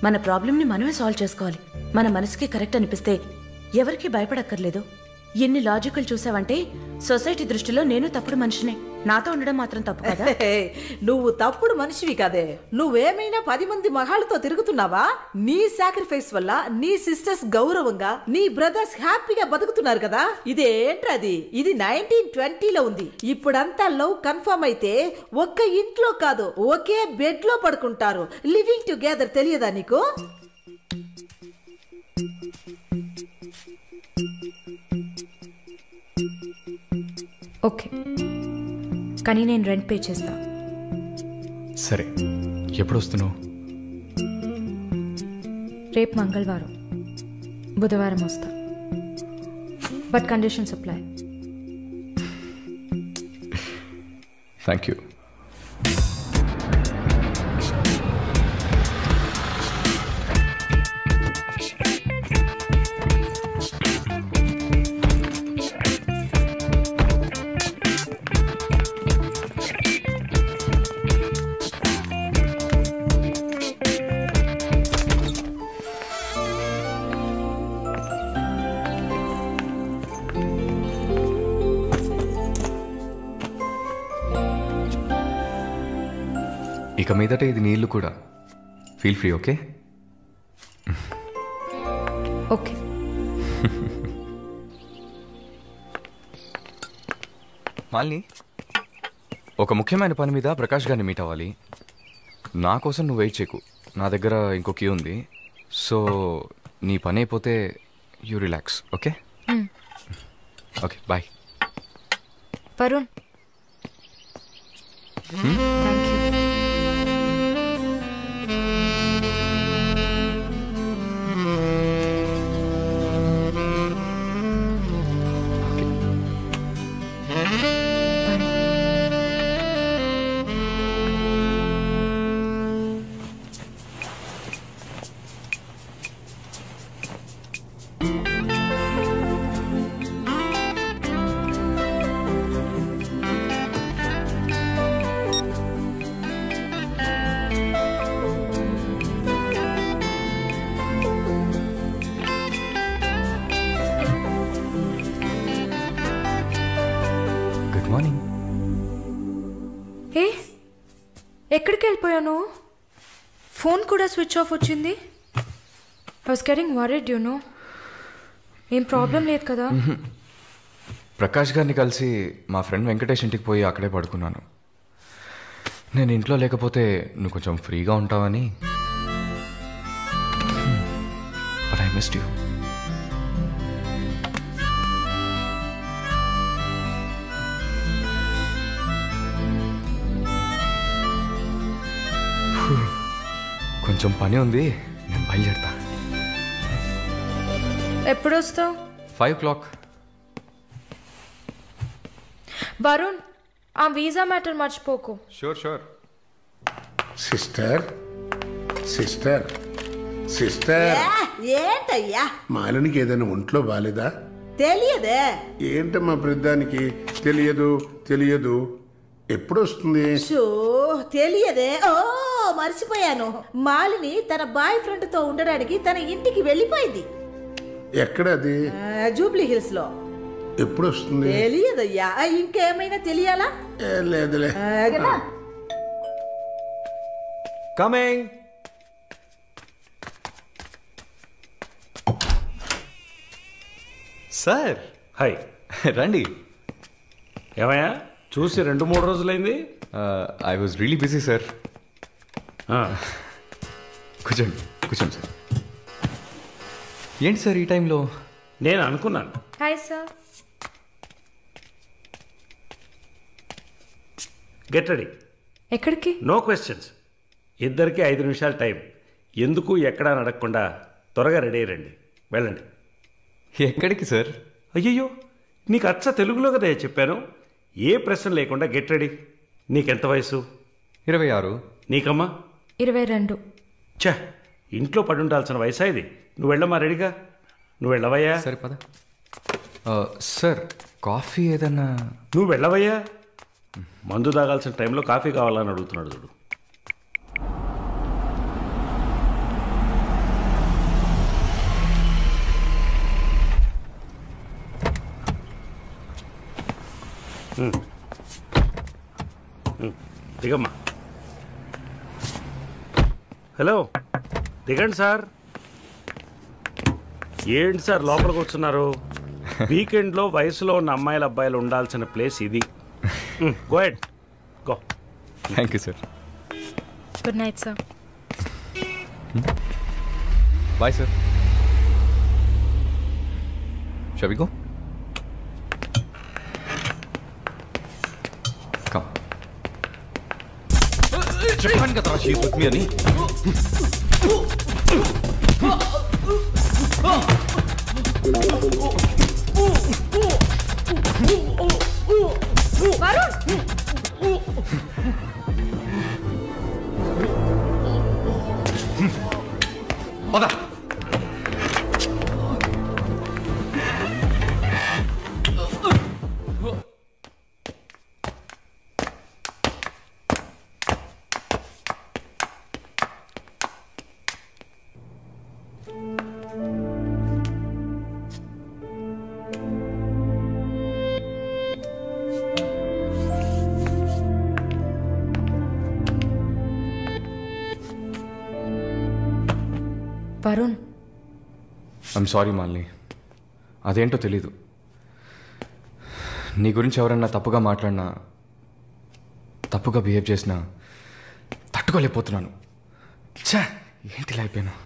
మన ప్రాబ్లంని మనమే సాల్వ్ చేసుకోవాలి. మన మనసుకి కరెక్ట్ అనిపిస్తే ఎవరికి భయపడక్కర్లేదు. ఎన్ని లాజికల్ చూసావంటే సొసైటీ దృష్టిలో నేను తప్పుడు మనిషినే. నాతో ఉండడం మాత్రం తప్పు కదా? నువ్వు తప్పుడు మనిషివి కాదే. నువ్వేమైనా 10 మంది మగాళ్ళతో తిరుగుతున్నావా? నీ సాక్రిఫైస్ వల్ల నీ సిస్టర్స్ గౌరవంగా, నీ బ్రదర్స్ హ్యాపీగా బతుకుతున్నారు కదా. ఇదేంట్రది? ఇది 1920లో ఉంది. ఇప్పుడంతా లవ్ కన్ఫర్మ్ అయితే ఒక్క ఇంట్లో కాదు, ఒకే బెడ్ లో పడుకుంటారు. లివింగ్ టుగెదర్ తెలియదా నీకు? ఓకే, కానీ నేను రెంట్ పే చేస్తా. సరే, ఎప్పుడు వస్తున్నావు? రేపు మంగళవారం, బుధవారం వస్తా. But conditions apply. Thank you. ఇక మీదట ఇది నీళ్ళు కూడా. Feel free. Okay? Okay. Malini, ఒక ముఖ్యమైన పని మీద ప్రకాష్ గారిని మీట్ అవ్వాలి. నా కోసం నువ్వు వెయిట్ చేయకు. నా దగ్గర ఇంకో కీ ఉంది. సో నీ పని అయిపోతే you relax. Okay? Okay, bye. Varun, morning. ఏ ఎక్కడికి వెళ్ళిపోయాను? ఫోన్ కూడా స్విచ్ ఆఫ్ వచ్చింది. I was getting worried you know. ఏం ప్రాబ్లం లేదు కదా? ప్రకాష్ గారిని కలిసి మా ఫ్రెండ్ వెంకటేష్ ఇంటికి పోయి అక్కడే పడుకున్నాను. నేను ఇంట్లో లేకపోతే నువ్వు కొంచెం ఫ్రీగా ఉంటావని. But I missed you. కొంచెం పని ఉంది, నేను బయలుదేరుతా. ఎప్పుడు వస్తావు? 5 o'clock. వరుణ్, ఆ వీసా మ్యాటర్ మర్చిపోకు. షూర్. సిస్టర్ సిస్టర్ సిస్టర్ ఏంటయ్యా? మాలినికి ఏదైనా ఒంట్లో బాలేదా? తెలియదే. ఏంటమ్మా ప్రతిదానికి తెలియదు ఎప్పుడు వస్తుంది? తెలియదే. ఓ మర్చిపోయాను. మాలిని తన బాయ్ ఫ్రెండ్ తో ఉండడానికి తన ఇంటికి వెళ్ళిపోయింది. ఎక్కడ అది? జూబ్లీ హిల్స్ లో. ఎప్పుడు వస్తుంది? తెలియదయ్యా. ఇంకేమైనా తెలియాలా? లేదులే. కమింగ్. Sir hi. రండి. ఏమయ్యా చూసి 2-3 రోజులైంది. I was really busy sir. కూర్చోండి సార్. ఏంటి సార్ ఈ టైంలో? నేను అనుకున్నాను. Hi sir. Get ready. ఎక్కడికి? No questions. ఇద్దరికి 5 నిమిషాలు టైం. ఎందుకు ఎక్కడా అని అడగకుండా త్వరగా రెడీ అయ్యండి. వెళ్ళండి. ఎక్కడికి సార్? అయ్యయ్యో, నీకు అచ్చ తెలుగులో కదా చెప్పాను. ఏ ప్రశ్న లేకుండా గెట్ రెడీ. నీకెంత వయసు? 26. నీకమ్మా? 22. ఛా, ఇంట్లో పడి ఉండాల్సిన వయసా ఇది? నువ్వు వెళ్ళమ్మా, రెడీగా. నువ్వు వెళ్ళవయ్యా. సరే పద. సార్ కాఫీ ఏదన్నా? నువ్వు వెళ్ళవయ్యా. మందు తాగాల్సిన టైంలో కాఫీ కావాలని అడుగుతున్నాడు చూడు. దిగమ్మా. హలో, దిగండి సార్. ఏంటి సార్ లోపలికి వస్తున్నారు? వీకెండ్లో వయసులో ఉన్న అమ్మాయిల అబ్బాయిలు ఉండాల్సిన ప్లేస్ ఇది. Go ahead, go. Thank you sir. Good night sir. Bye sir. Shall we go? Come. చెప్పండి కదా షీ ఈజ్ విత్ మీ అని. వరుణ్! పద. Varun, I'm sorry Malini. అదేంటో తెలీదు. నీ గురించి ఎవరన్నా తప్పుగా మాట్లాడినా, తప్పుగా బిహేవ్ చేసినా తట్టుకోలేకపోతున్నాను. ఛా, ఏంటిలా అయిపోయాను.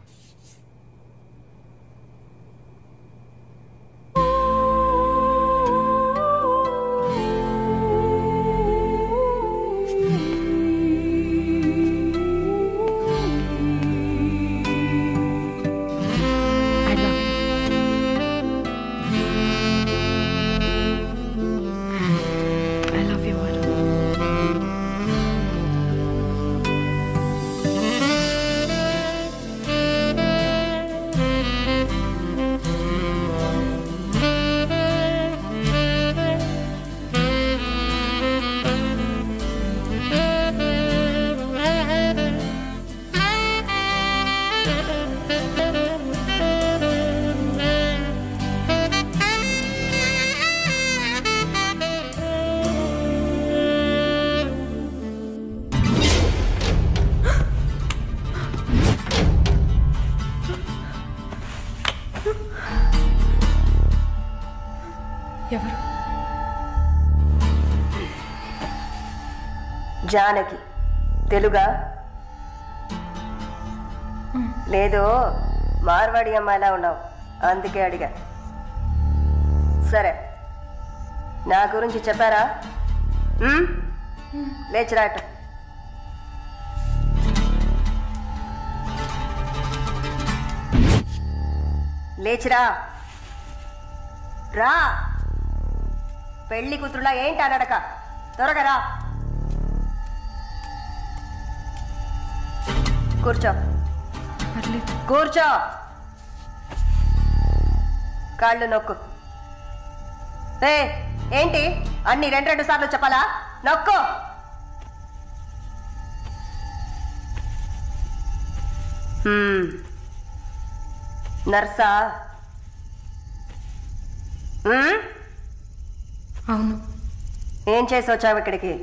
జానకి తెలుగా? లేదు, మార్వాడి అమ్మాయిలా ఉన్నావు, అందుకే అడిగా. సరే, నా గురించి చెప్పారా? లేచిరాట. లేచిరా, రా. పెళ్లి కూతురులా ఏంటి అనడక, త్వరగా రా. కూర్చో, కూర్చో. కాళ్ళు నొక్కు. ఏంటి అన్ని రెండు సార్లు చెప్పాలా? నొక్కు. నర్సా? అవును. ఏం చేసి వచ్చావు ఇక్కడికి?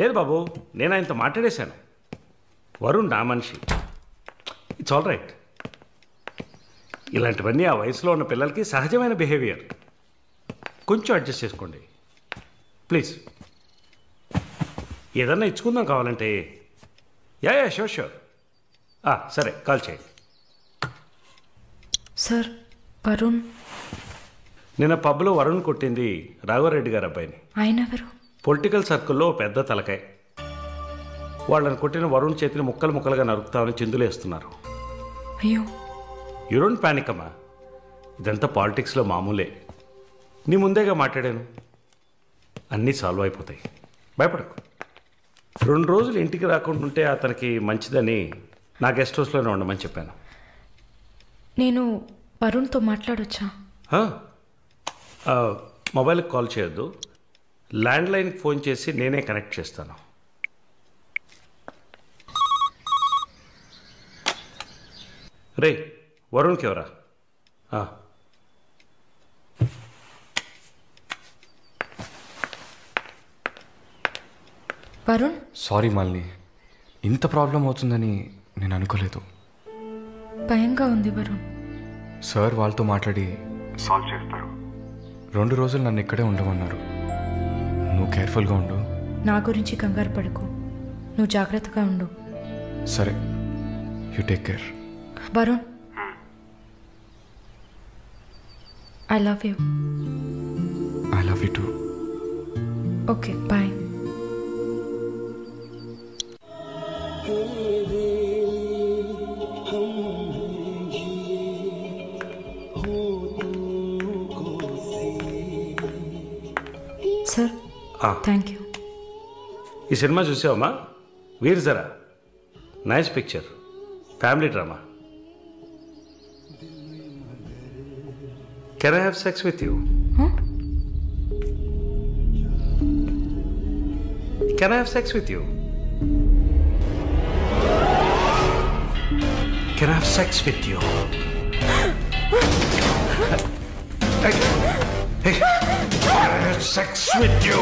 లేదు బాబు, నేను ఆయనతో మాట్లాడేశాను. వరుణ్ నా మనిషి. It's all right. ఇలాంటివన్నీ ఆ వయసులో ఉన్న పిల్లలకి సహజమైన బిహేవియర్. కొంచెం అడ్జస్ట్ చేసుకోండి ప్లీజ్. ఏదన్నా ఇచ్చుకుందాం కావాలంటే. Yeah sure sure. సరే, కాల్ చేయండి. సార్, వరుణ్ నిన్న పబ్లో వరుణ్ కొట్టింది రాఘవరెడ్డి గారు అబ్బాయిని. ఆయన ఎవరు? పొలిటికల్ సర్కిల్లో పెద్ద తలకాయ. వాళ్ళని కొట్టిన వరుణ్ చేతిని ముక్కలు ముక్కలుగా నరుకుతామని చిందులేస్తున్నారు. అయ్యో, యూ డోంట్ పానిక్ అమ్మా. ఇదంతా పాలిటిక్స్లో మామూలే. నీ ముందేగా మాట్లాడాను. అన్నీ సాల్వ్ అయిపోతాయి, భయపడకు. 2 రోజులు ఇంటికి రాకుండా ఉంటే అతనికి మంచిదని నా గెస్ట్ హౌస్లోనే ఉండమని చెప్పాను. నేను వరుణ్తో మాట్లాడొచ్చా? మొబైల్కి కాల్ చేయొద్దు, ల్యాండ్లైన్కి ఫోన్ చేసి నేనే కనెక్ట్ చేస్తాను. రే, వరుణ్కి ఎవరా? వరుణ్, సారీ మాలిని, ఇంత ప్రాబ్లం అవుతుందని నేను అనుకోలేదు. భయంగా ఉంది వరుణ్. సార్ వాళ్ళతో మాట్లాడి సాల్వ్ చేస్తారు. 2 రోజులు నన్ను ఇక్కడే ఉండమన్నారు. నువ్వు కేర్ఫుల్గా ఉండు. నా గురించి కంగారు పడకు, నువ్వు జాగ్రత్తగా ఉండు. సరే, you take care. Varun, I love you. I love you too. Okay, bye. Sir, thank you. ఈ సినిమా చూసావమ్మా? Veer Zaara. Nice picture, family drama. Can I have sex with you? Can I have sex with you? Can I have sex with you? Can I have sex with you?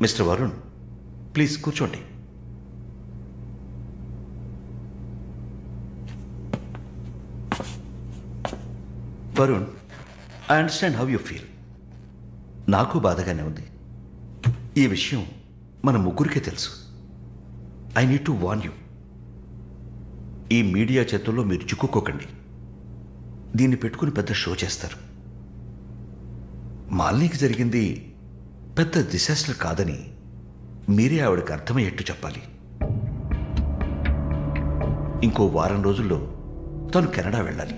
Mister Varun, please కూర్చోండి. Varun, I understand how you feel. నాకు బాధగానే ఉంది. ఈ విషయం మన ముగ్గురికే తెలుసు. I need to warn you. ఈ media చేతుల్లో మీరు చిక్కుకోకండి. దీన్ని పెట్టుకుని పెద్ద షో చేస్తారు. మాలినికి జరిగింది పెద్ద డిసాస్టర్ కాదని మీరే ఆవిడకి అర్థమయ్యేట్టు చెప్పాలి. ఇంకో వారం రోజుల్లో తను కెనడా వెళ్ళాలి.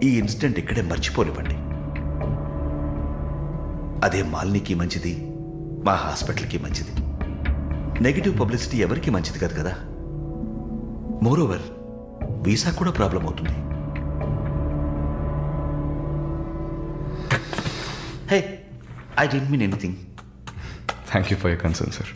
ఈ ఇన్సిడెంట్ ఇక్కడే మర్చిపోనివ్వండి. అదే మాలినికి మంచిది, మా హాస్పిటల్కి మంచిది. నెగిటివ్ పబ్లిసిటీ ఎవరికి మంచిది కాదు కదా. మోరోవర్ వీసా కూడా ప్రాబ్లం అవుతుంది. హే, I didn't mean anything. Thank you for your concern, sir.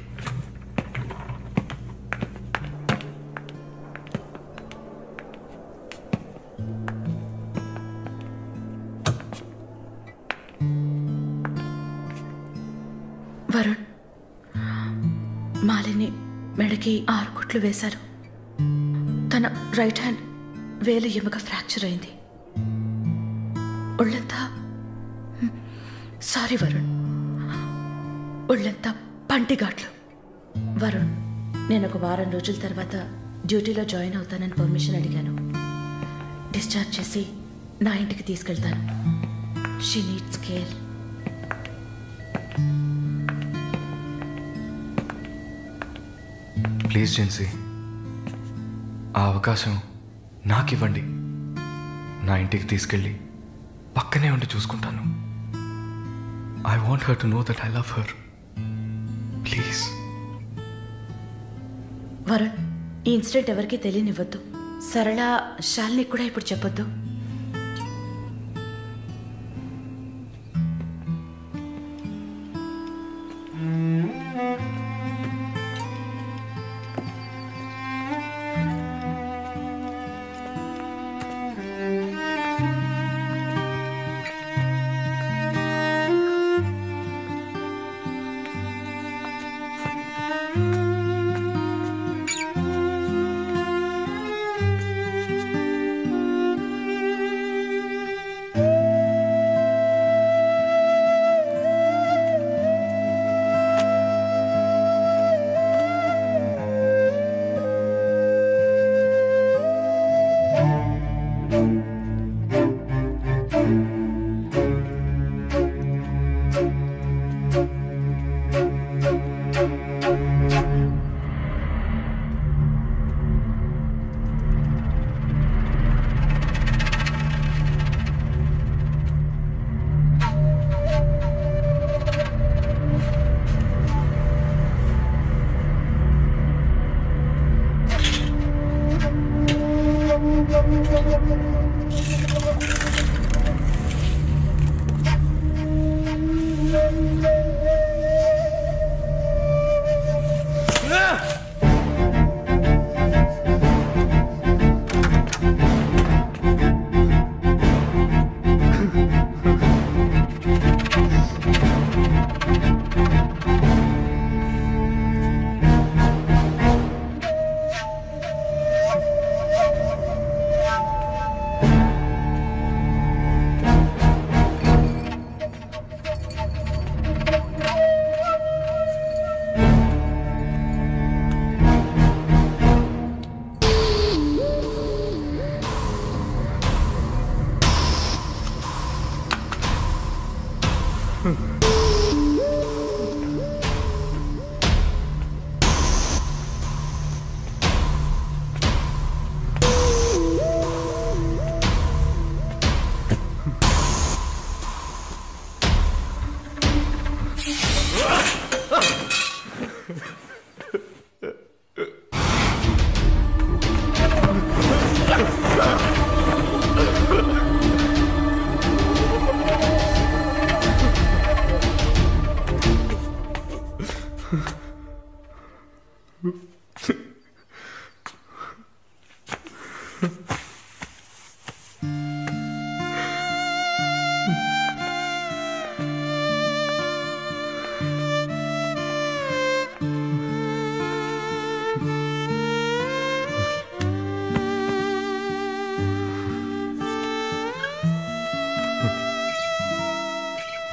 Varun, Malini మెడకి 6 కుట్లు వేశారు. తన రైట్ హ్యాండ్ వేలు ఎముక ఫ్రాక్చర్ అయింది. ఒళ్ళంతా సారీ వరుణ్, ఒళ్ళంతా పంటిఘాట్లు. వరుణ్, నేను ఒక వారం రోజుల తర్వాత డ్యూటీలో జాయిన్ అవుతానని పర్మిషన్ అడిగాను. డిశ్చార్జ్ చేసి నా ఇంటికి తీసుకెళ్తాను. She needs care. Please Gen Z, ఆ అవకాశం నాకు ఇవ్వండి. నా ఇంటికి తీసుకెళ్ళి పక్కనే ఉండి చూసుకుంటాను. I want her to know that I love her. Please. Varun, ఈ ఇన్సిడెంట్ ఎవరికీ తెలియనివ్వద్దు. సరళ, శాలిని కూడా ఇప్పుడు చెప్పొద్దు.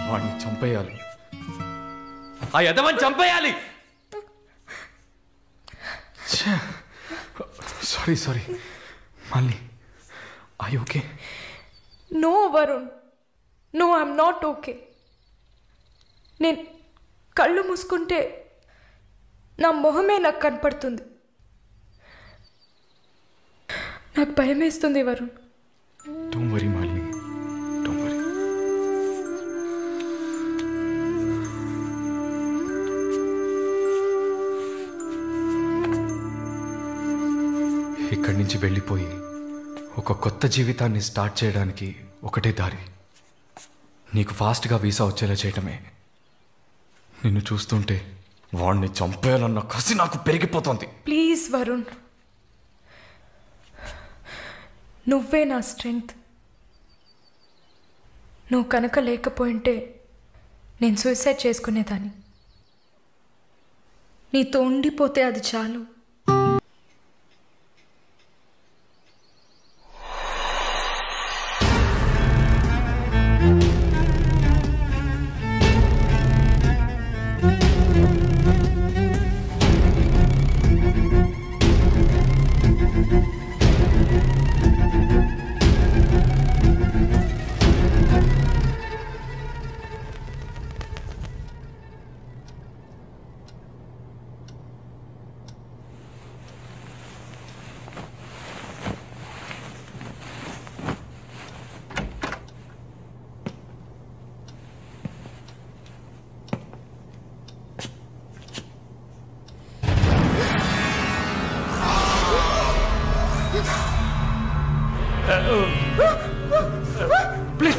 వాడిని చంపేయాలి, ఆ యదవని చంపేయాలి. Sorry Malini, I okay? No Varun, no I'm not okay. నేను కళ్ళు మూసుకుంటే నా మొహమే నాకు కనపడుతుంది. నాకు భయం వేస్తుంది Varun. Don't worry Malini, don't worry. ఇక్కడి నుంచి వెళ్ళిపోయి ఒక కొత్త జీవితాన్ని స్టార్ట్ చేయడానికి ఒకటే దారి, నీకు ఫాస్ట్గా వీసా వచ్చేలా చేయటమే. నిన్ను చూస్తుంటే వాడిని చంపేయాలన్న కసి నాకు పెరిగిపోతుంది. ప్లీజ్ వరుణ్, నువ్వే నా స్ట్రెంగ్త్. నువ్వు కనుక లేకపోయింటే నేను సూసైడ్ చేసుకునేదాన్ని. నీతో ఉండిపోతే అది చాలు.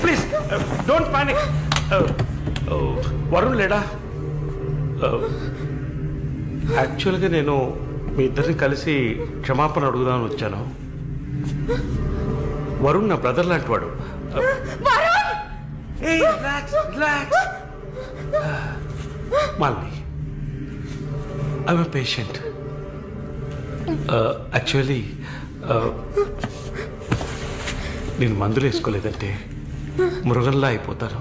Please don't panic. వరుణ్ లేడా? యాక్చువల్గా నేను మీ ఇద్దరిని కలిసి క్షమాపణ అడుగుదామని వచ్చాను. వరుణ్ నా బ్రదర్ లాంటి వాడు. Malini, I'm a patient. Actually నేను మందులు వేసుకోలేదంటే మృగంలా అయిపోతాను.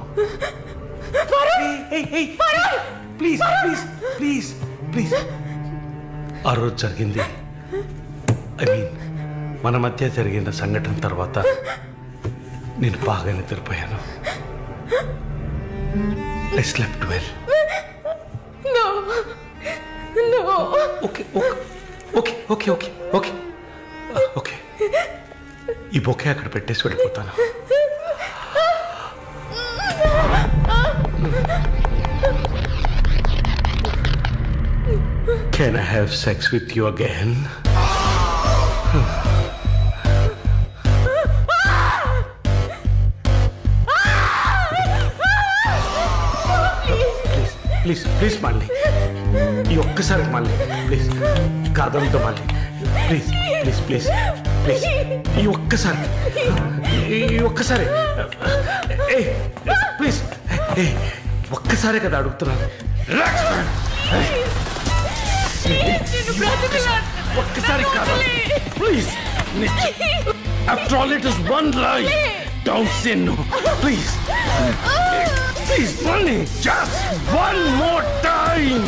Please please please please. ఆ రోజు జరిగింది, ఐ మీన్ మన మధ్య జరిగిన సంఘటన తర్వాత నేను బాగా నిద్రపోయాను. I slept well. Okay okay okay okay okay okay. ఈ బొకే అక్కడ పెట్టేసి వెళ్ళిపోతాను. Can I have sex with you again? Please please మళ్ళీ ఈ ఒక్కసారి మళ్ళీ ప్లీజ్ కాదంతో మళ్ళీ ప్లీజ్ ప్లీజ్ ప్లీజ్ ప్లీజ్ ఈ ఒక్కసారి ఏ ప్లీజ్ ఏ ఒక్కసారే కదా అడుగుతున్నాను ఒక్కసారి కాదు please after all it is one life don't say no please please మళ్ళీ just one more time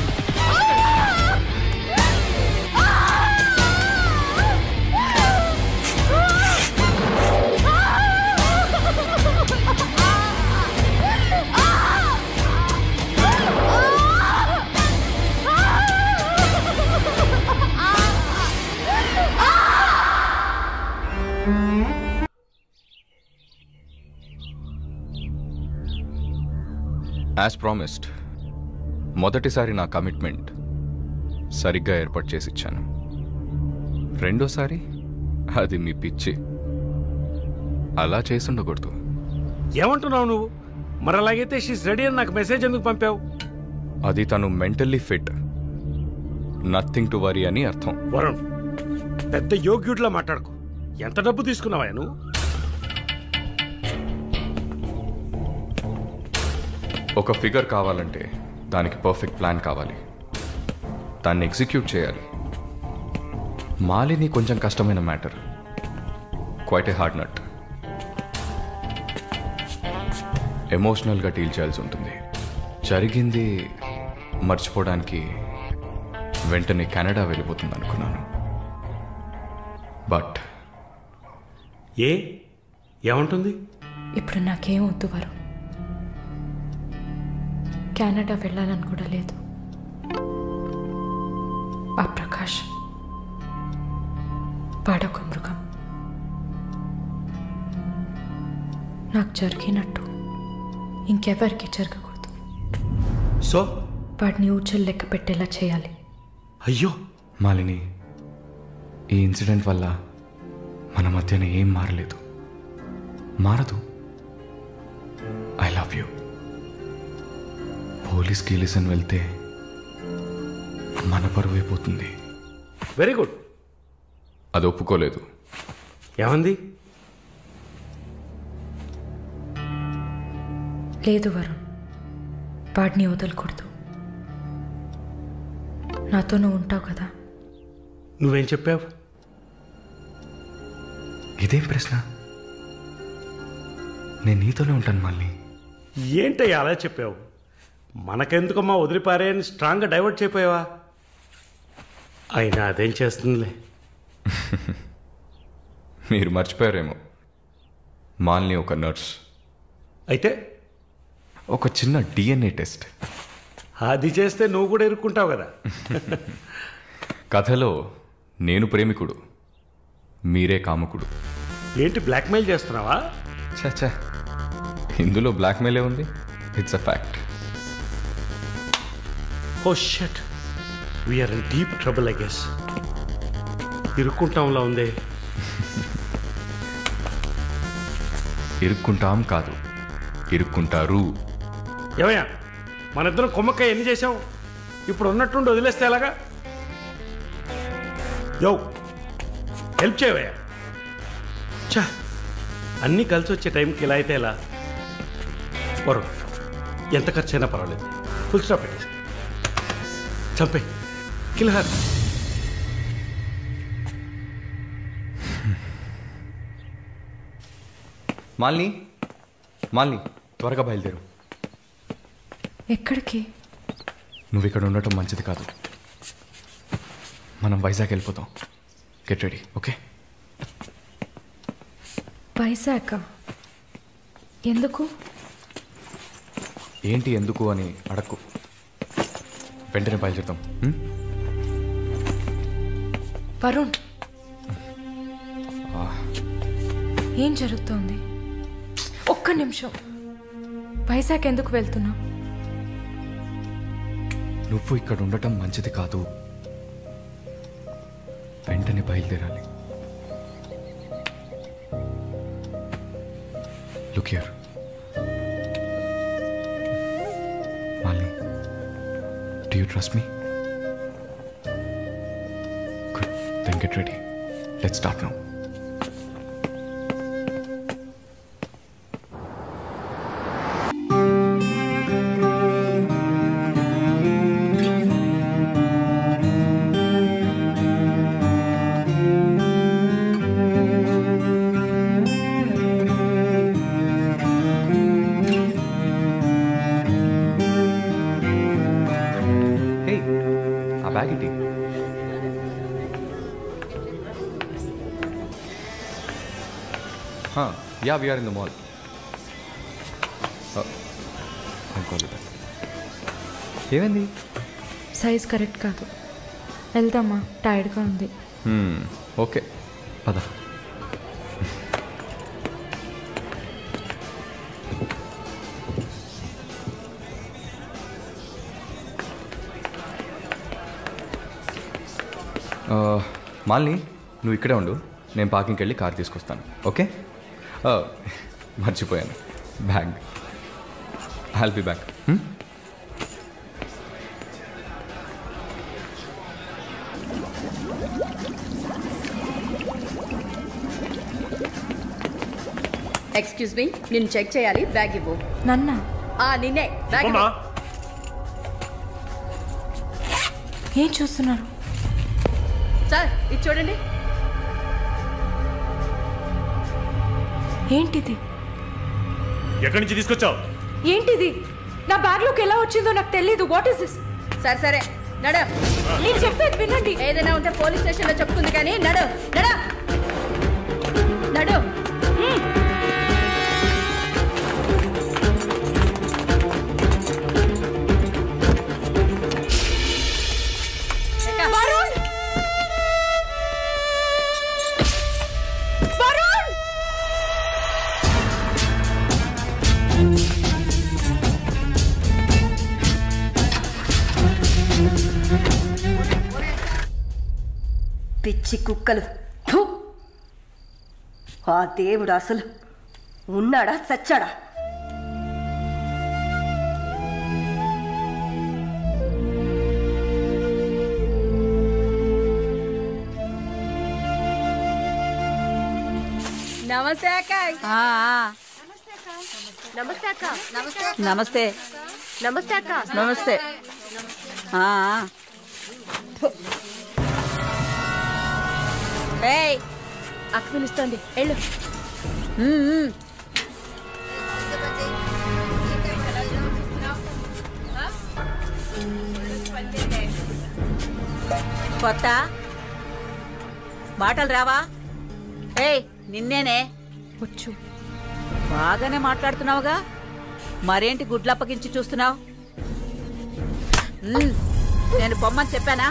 as promised మొదటిసారి నా కమిట్మెంట్ సరిగ్గా ఏర్పాటు చేసి ఇచ్చాను. రెండోసారి అది మీ పిచ్చి. అలా చేసుండకూడదు. ఏమంటున్నావు నువ్వు? మరి అలాగైతే షీస్ రెడీ అని నాకు మెసేజ్ ఎందుకు పంపావు? అది తను mentally fit, nothing to worry అని అర్థం. వరుణ్, పెద్ద యోగ్యుడిలా మాట్లాడుకో. ఎంత డబ్బు తీసుకున్నావా నువ్వు? ఒక ఫిగర్ కావాలంటే దానికి పర్ఫెక్ట్ ప్లాన్ కావాలి, దాన్ని ఎగ్జిక్యూట్ చేయాలి. మాలిని కొంచెం కష్టమైన matter, quite a hard nut. ఎమోషనల్గా డీల్ చేయాల్సి ఉంటుంది. జరిగింది మర్చిపోవడానికి వెంటనే కెనడా వెళ్ళిపోతుంది అనుకున్నాను. బట్ ఏమంటుంది? ఇప్పుడు నాకేం వద్దు వరుణ్, కెనడా వెళ్ళాలని కూడా లేదు. ఆ ప్రకాష్ వాడొక మృగం. నాకు జరిగినట్టు ఇంకెవరికి జరగకూడదు. సో వాడిని ఊచలు లెక్క పెట్టేలా చేయాలి. అయ్యో మాలిని, ఈ ఇన్సిడెంట్ వల్ల మన మధ్యన ఏం మారలేదు, మారదు. I love you. పోలీస్ గీలిసన్ వెళ్తే మన పరువు అయిపోతుంది. Very good. అది ఒప్పుకోలేదు. ఏమంది? లేదు వరుణ్, వాడిని వదలకూడదు. నాతో నువ్వు ఉంటావు కదా. నువ్వేం చెప్పావు? ఇదేం ప్రశ్న? నేను నీతోనే ఉంటాను మళ్ళీ. ఏంటయ్యా అలా చెప్పావు? మనకెందుకమ్మా వదిలిపారే అని స్ట్రాంగ్గా డైవర్ట్ చేయపోయావా? అయినా అదేం చేస్తుందిలే. మీరు మర్చిపోయారేమో, మాలిని ఒక నర్స్. అయితే ఒక చిన్న DNA టెస్ట్. అది చేస్తే నువ్వు కూడా ఇరుక్కుంటావు కదా. కథలో నేను ప్రేమికుడు, మీరే కాముకుడు. ఏంటి బ్లాక్మెయిల్ చేస్తున్నావా? చచ్చా, ఇందులో బ్లాక్మెయిలే ఉంది. It's a fact. Oh shit, we're in deep trouble I guess. ఇరుక్కుంటాంలా ఉంది. ఇరుక్కుంటాం కాదు, ఇరుక్కుంటారు. ఏమయ్యా, మనిద్దరం కొమ్మక్కాయ ఎన్ని చేసాం? ఇప్పుడు ఉన్నట్టుండి వదిలేస్తే ఎలాగా? యో హెల్ప్ చేయవయ్యా. చా, అన్నీ కలిసి వచ్చే టైంకి ఇలా అయితే ఎలా? వరుణ్, ఎంత ఖర్చు అయినా పర్వాలేదు, ఫుల్ స్టాప్ పెట్టేసి చంపే కిల్హార్. మాలిని, మాలిని త్వరగా బయలుదేరు. ఎక్కడికి? నువ్వు ఇక్కడ ఉండటం మంచిది కాదు. మనం వైజాగ్ వెళ్ళిపోతాం. Get ready, okay? వైజాగ్ ఎందుకు? ఏంటి ఎందుకు అని అడక్కు, వెంటనే బయలుదేరుతాం. వరుణ్, ఏం జరుగుతోంది? ఒక్క నిమిషం. వైజాగ్ ఎందుకు వెళ్తున్నావు? నువ్వు ఇక్కడ ఉండటం మంచిది కాదు, వెంటనే బయలుదేరాలి. Look here Malini, you trust me? Good. Then get ready. Let's start now. Yeah, we are in the mall. I'll call you back. ఏమైంది? సైజ్ కరెక్ట్ కాదు. వెళ్దామా? టైర్డ్గా ఉంది. ఓకే పద. మాలిని, నువ్వు ఇక్కడే ఉండు, నేను పార్కింగ్కి వెళ్ళి కార్ తీసుకొస్తాను. ఓకే? మర్చిపోయాను, bag. I'll be back. Excuse me, నేను చెక్ చేయాలి, బ్యాగ్ ఇవ్వు. నన్నా? నిన్నే. బ్యాగ్ ఇవ్వు. ఏం చూస్తున్నారు సార్? ఇది చూడండి. ఏంటిది? ఎక్కడి నుంచి తీసుకొచ్చావు? ఏంటిది? నా బ్యాగ్లోకి ఎలా వచ్చిందో నాకు తెలీదు. What is this? సరే సరే నడు. నేను చెప్పేది వినండి. ఏదైనా ఉంటే పోలీస్ స్టేషన్లో చెప్పుకుంది కానీ నడు నడు నడు. పిచ్చి కుక్కలు. ఆ దేవుడు అసలు ఉన్నాడా చచ్చాడా? నమస్తే అక్క. నమస్తే అక్క. నమస్తే. నమస్తే అక్క. నమస్తే. అక్క పిలుస్తోంది, వెళ్ళు. కొత్త మాటలు రావా? నిన్నేనే. వచ్చు. బాగానే మాట్లాడుతున్నావుగా, మరేంటి గుడ్లప్పగించి చూస్తున్నావు? నేను బొమ్మని చెప్పానా?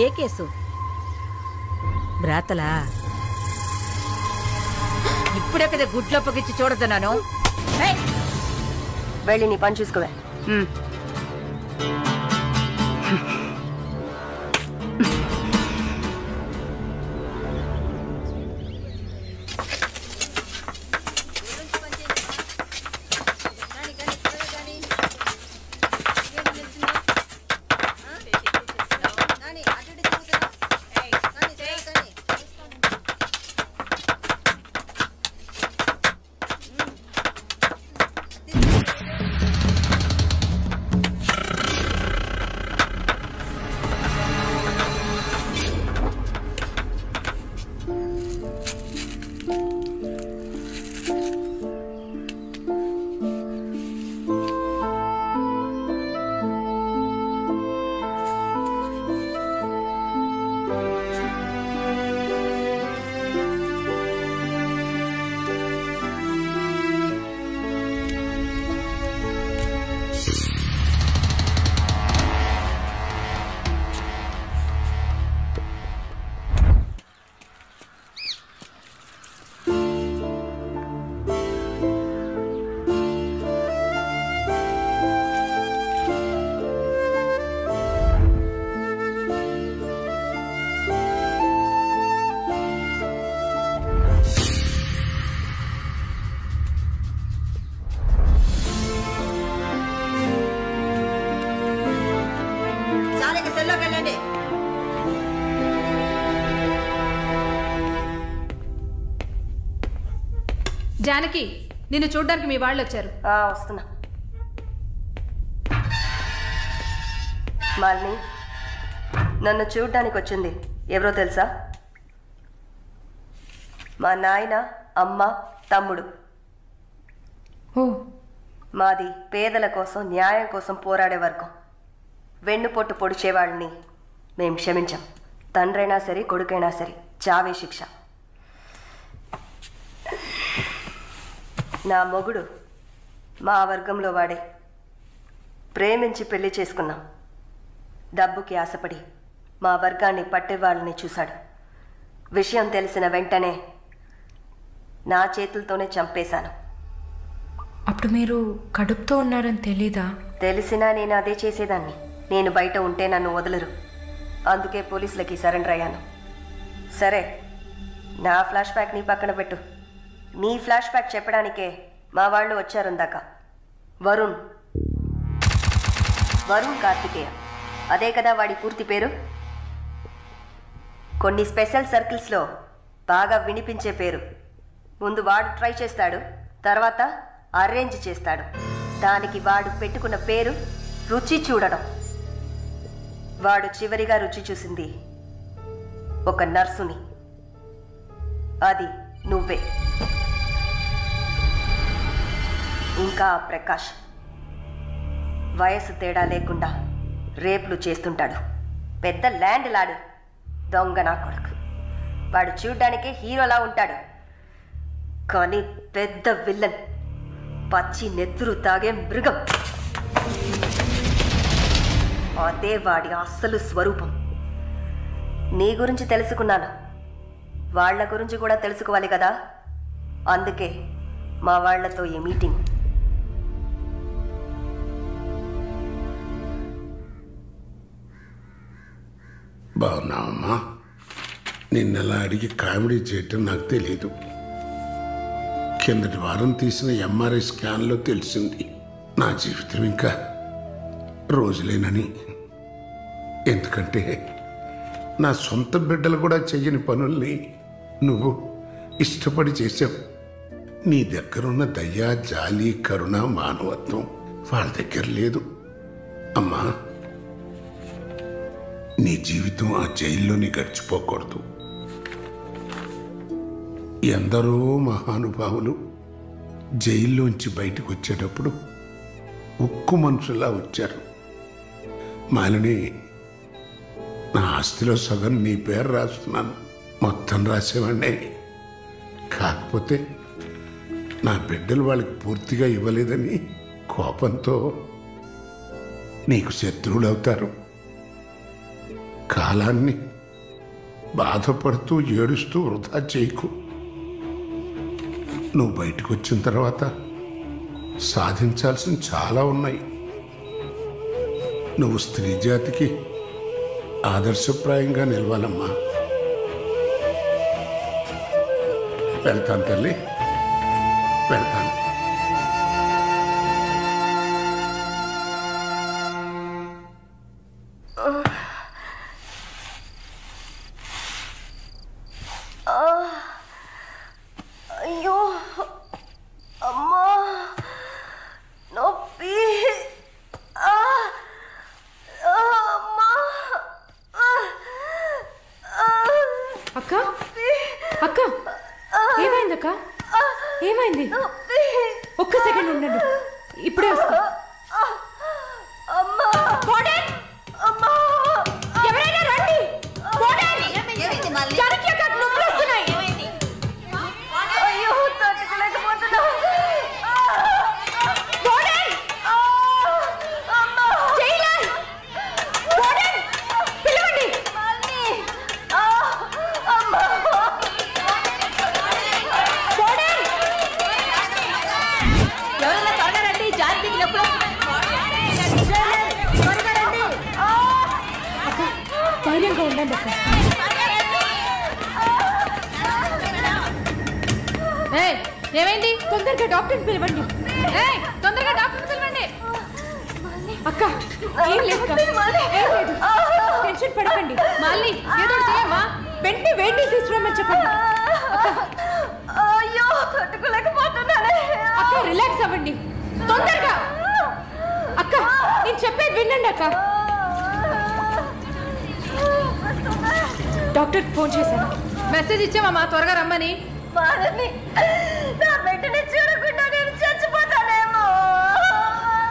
ఏ కేసు? బ్రాతలా? ఇప్పుడే కదా గుడ్లప్పగించి చూడద్దన్నాను. వెళ్ళి నీ పని చూసుకోవే. జానకి నిన్ను చూడ్డానికి మీ వాళ్ళు వచ్చారు. వస్తున్నా. మాలిని, నన్ను చూడ్డానికి వచ్చింది ఎవరో తెలుసా? మా నాయన, అమ్మ, తమ్ముడు. మాది పేదల కోసం, న్యాయం కోసం పోరాడే వర్గం. వెన్నుపొట్టు పొడిచేవాళ్ళని మేం క్షమించాం. తండ్రైనా సరే, కొడుకైనా సరే, చావే శిక్ష. నా మొగుడు మా వర్గంలో వాడే. ప్రేమించి పెళ్లి చేసుకున్నాం. డబ్బుకి ఆశపడి మా వర్గాన్ని పట్టేవాళ్ళని చూశాడు. విషయం తెలిసిన వెంటనే నా చేతులతోనే చంపేశాను. అప్పుడు మీరు కడుపుతో ఉన్నారని తెలీదా? తెలిసినా నేను అదే చేసేదాన్ని. నేను బయట ఉంటే నన్ను వదలరు. అందుకే పోలీసులకి సరెండర్ అయ్యాను. సరే, నా ఫ్లాష్ బ్యాక్ నీ పక్కన పెట్టు. నీ ఫ్లాష్ బ్యాక్ చెప్పడానికే మా వాళ్ళు వచ్చారుందాక. వరుణ్ కార్తికేయ, అదే కదా వాడి పూర్తి పేరు. కొన్ని స్పెషల్ సర్కిల్స్లో బాగా వినిపించే పేరు. ముందు వాడు ట్రై చేస్తాడు, తర్వాత అరేంజ్ చేస్తాడు. దానికి వాడు పెట్టుకున్న పేరు రుచి చూడడం. వాడు చివరిగా రుచి చూసింది ఒక నర్సుని. అది నువ్వే. ఇంకా ప్రకాష్ వయసు తేడా లేకుండా రేపులు చేస్తుంటాడు. పెద్ద ల్యాండ్ లాడు, దొంగ నా కొడుకు. వాడు చూడ్డానికే హీరోలా ఉంటాడు, కానీ పెద్ద విల్లన్, పచ్చి నెత్తురు తాగే మృగం. అదే వాడి అస్సలు స్వరూపం. నీ గురించి తెలుసుకున్నాను, వాళ్ళ గురించి కూడా తెలుసుకోవాలి కదా. అందుకే మా వాళ్లతో ఈ మీటింగ్. బాగున్నావమ్మా? నిన్నలా అడిగి కామెడీ చేయటం నాకు తెలీదు. కిందటి వారం తీసిన ఎంఆర్ఐ స్కాన్లో తెలిసింది నా జీవితం ఇంకా రోజులేనని. ఎందుకంటే నా సొంత బిడ్డలు కూడా చెయ్యని పనుల్ని నువ్వు ఇష్టపడి చేసావు. నీ దగ్గరున్న దయ, జాలి, కరుణ, మానవత్వం వాళ్ళ దగ్గర లేదు. అమ్మా, నీ జీవితం ఆ జైల్లోని గడిచిపోకూడదు. ఎందరో మహానుభావులు జైల్లోంచి బయటకు వచ్చేటప్పుడు ఉక్కు మనుషులా వచ్చారు. మాలిని, నా ఆస్తిలో సగం నీ పేరు రాస్తున్నాను. మొత్తం రాసేవాడినే. కాకపోతే నా బిడ్డలు వాళ్ళకి పూర్తిగా ఇవ్వలేదని కోపంతో నీకు శత్రువులు అవుతారు. కాలాన్ని బాధపడుతూ ఏడుస్తూ వృధా చేయకు. నువ్వు బయటకు వచ్చిన తర్వాత సాధించాల్సిన చాలా ఉన్నాయి. నువ్వు స్త్రీ జాతికి ఆదర్శప్రాయంగా నిలవాలమ్మా. వెళ్తాను తల్లి, వెళ్తాను. అయ్యో అమ్మా, నొప్పి. అక్క, అక్క, ఏమైంది అక్క? ఏమైంది? ఒక్క సెకండ్ ఉండండి, ఇప్పుడే వస్తా. ఎవరైనా రండి. అయ్యో, తట్టుకోలేకపోతున్నా. ధైర్యంగా ఉండండి అక్క. ఏమైంది? తొందరగా డాక్టర్ని పిలవండి. తొందరగా డాక్టర్ని పిలవండి. అక్క, ఏం లేదు అక్క. ఏం లేదు, టెన్షన్ పడకండి. మళ్ళీ ఏదో చేయమ్మా. వెంటనే వేడి తీసుకురామని చెప్పండి. అయ్యో, తట్టుకోలేకపోతున్నా. అక్క. డాక్టర్ ఫోన్ చేశాను. మెసేజ్ ఇచ్చామమ్మా త్వరగా రమ్మని.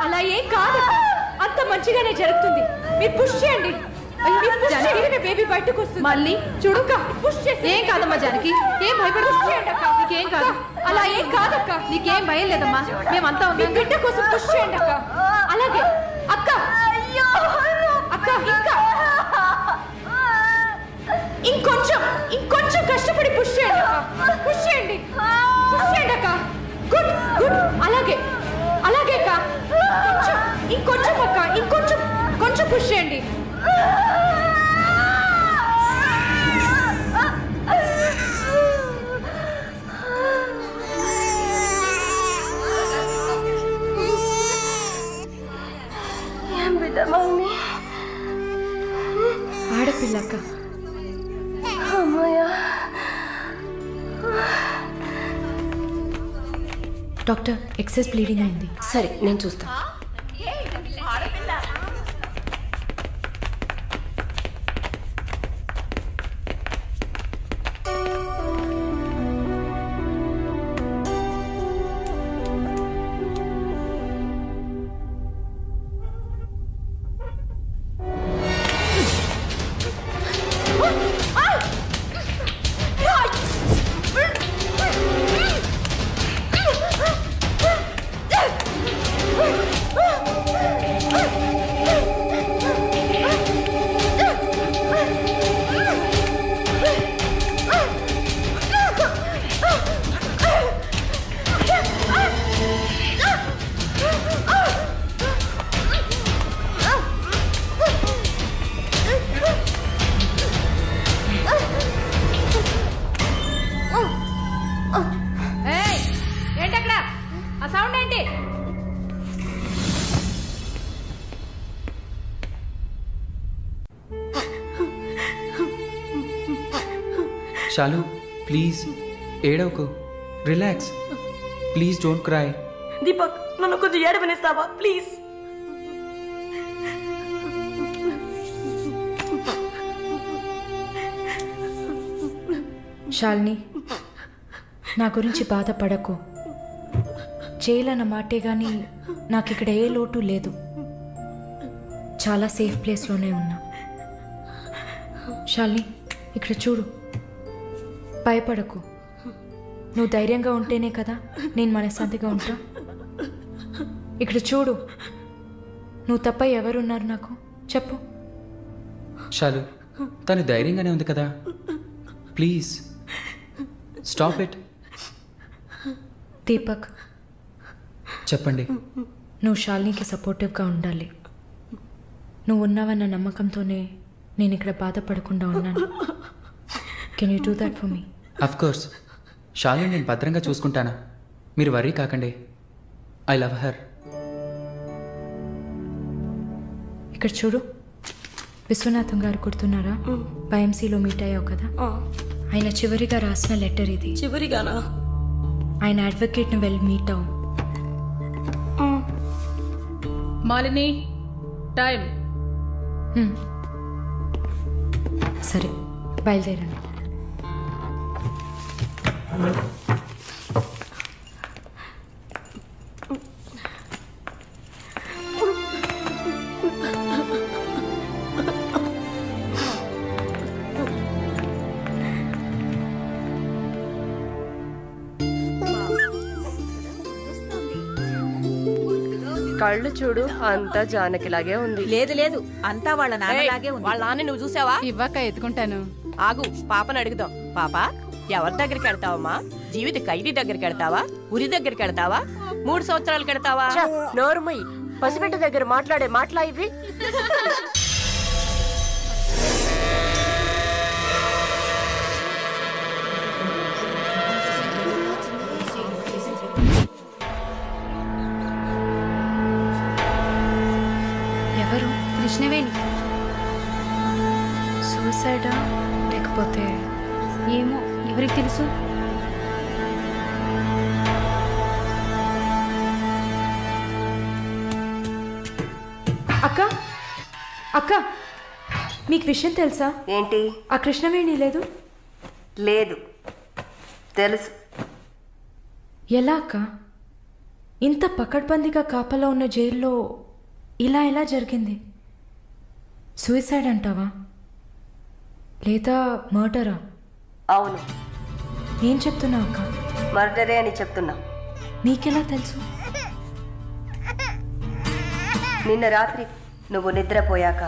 అలా ఏం కాదు, అంత మంచిగానే జరుగుతుంది. మీరు పుష్ చేయండి. బేబీ బయటకు వస్తుంది. మళ్ళీ చూడు పుష్ చేసి. ఏం కాదమ్మా జానకి, ఏం భయపడు. నీకేం కాదు. అలా ఏం కాదక్క. నీకేం భయం లేదమ్మా, మేమంతా ఉన్నాం. బిడ్డ కోసం పుష్ చేయండి అక్క. అలాగే అక్క. అక్క ఇంకా ఇంకొంచెం కష్టపడి పుష్ చేయండి అక్క. పుష్ చేయండి అక్క. Good good. అలాగే అక్క. ఇంకొంచెం అక్క. కొంచెం పుష్ చేయండి. ఆడపిల్లక్క. డాక్టర్ ఎక్సెస్ బ్లీడింగ్ అయింది. సరే నేను చూస్తా. ఏంటక్కడ ఆ సౌండ్ ఏంటి? శాలు ప్లీజ్ ఏడవకు, relax. Please don't cry. Deepak నన్ను కొంచెం ఏడవనిస్తావా ప్లీజ్? శాలిని, నా గురించి బాధపడకు. జైలన్న మాటే కానీ నాకు ఇక్కడ ఏ లోటు లేదు. చాలా సేఫ్ ప్లేస్లోనే ఉన్నా. శాలిని ఇక్కడ చూడు, భయపడకు. నువ్వు ధైర్యంగా ఉంటేనే కదా నేను మనశ్శాంతిగా ఉంటా. ఇక్కడ చూడు, నువ్వు తప్ప ఎవరున్నారు నాకు చెప్పు. శాలు తను ధైర్యంగానే ఉంది కదా, ప్లీజ్ స్టాప్ ఇట్. దీపక్ చెప్పండి. నువ్వు శాలినికి సపోర్టివ్గా ఉండాలి. నువ్వు ఉన్నావన్న నమ్మకంతోనే నేను ఇక్కడ బాధపడకుండా ఉన్నాను. Can you do that for me? Of course. Shalini నేను భద్రంగా చూసుకుంటానా, మీరు వర్రీ కాకండి. I love her. ఇక్కడ చూడు, విశ్వనాథం గారు గుర్తున్నారా? పైఎంసీలో మీట్ అయ్యావు కదా, ఆయన చివరిగా రాసిన లెటర్ ఇది. చివరిగానా? ఆయన అడ్వకేట్ని వెళ్ళి మీట్ అవు. మాలిని టైం. సరే బయలుదేరండి. కళ్ళు చూడు, అంతా జానకిలాగే ఉంది. లేదు లేదు, అంతా వాళ్ళ నాన్నలాగే ఉంది. వాళ్ళ నాన్న నువ్వు చూసావా? ఇవ్వక ఎత్తుకుంటాను. ఆగు, పాపను అడుగుదాం. పాప ఎవరి దగ్గరికి వెళ్తావమ్మా? జీవిత ఖైదీ దగ్గరికి వెళ్తావా? ఉరి దగ్గరికి వెళ్తావా? 3 సంవత్సరాలకు వెళ్తావా? నోరుమయ్యి, పసిబిడ్డ దగ్గర మాట్లాడే మాటలా ఇవి? ఎవరు? కృష్ణవేణి. సూసైడా లేకపోతే? ఏమో, ఎవరికి తెలుసు. అక్క మీకు విషయం తెలుసా? ఏంటి? ఆ కృష్ణవేణి లేదు. లేదు, తెలుసు. ఎలా అక్క? ఇంత పకడ్బందీగా కాపలా ఉన్న జైల్లో ఇలా ఎలా జరిగింది? సూసైడ్ అంటావా లేదా మర్డరా? అవును. ఏం చెప్తున్నావు అక్క? మర్డరే అని చెప్తున్నా. నీకెలా తెలుసు? నిన్న రాత్రి నువ్వు నిద్రపోయాక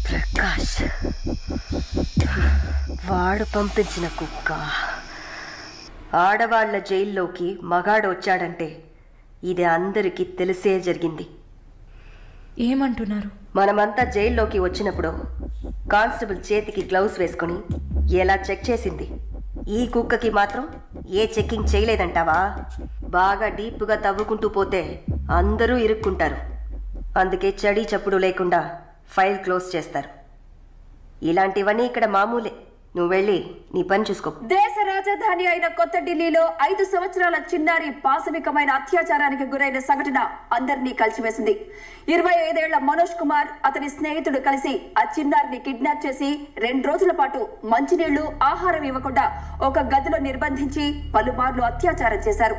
ప్రకాష్ వాడు పంపించిన కుక్క. ఆడవాళ్ల జైల్లోకి మగాడు వచ్చాడంటే ఇది అందరికీ తెలిసే జరిగింది. ఏమంటున్నారు? మనమంతా జైల్లోకి వచ్చినప్పుడు కానిస్టేబుల్ చేతికి గ్లౌస్ వేసుకుని ఎలా చెక్ చేసింది, ఈ కుక్కకి మాత్రం ఏ చెక్కింగ్ చేయలేదంటావా? బాగా డీప్గా తవ్వుకుంటూ పోతే అందరూ ఇరుక్కుంటారు. అందుకే చడి చప్పుడు లేకుండా ఫైల్ క్లోజ్ చేస్తారు. ఇలాంటివన్నీ ఇక్కడ మామూలే. నువ్వు వెళ్ళి నీ పని చూసుకో. దేశ రాజధాని అయిన కొత్త ఢిల్లీలో 5 సంవత్సరాల చిన్నారి పాశవికమైన అత్యాచారానికి గురైన సంఘటన అందరినీ కలిసివేసింది. 25 ఏళ్ల మనోజ్ కుమార్ అతని స్నేహితుడు కలిసి ఆ చిన్నారిని కిడ్నాప్ చేసి 2 రోజుల పాటు మంచినీళ్లు, ఆహారం ఇవ్వకుండా ఒక గదిలో నిర్బంధించి పలుమార్లు అత్యాచారం చేశారు.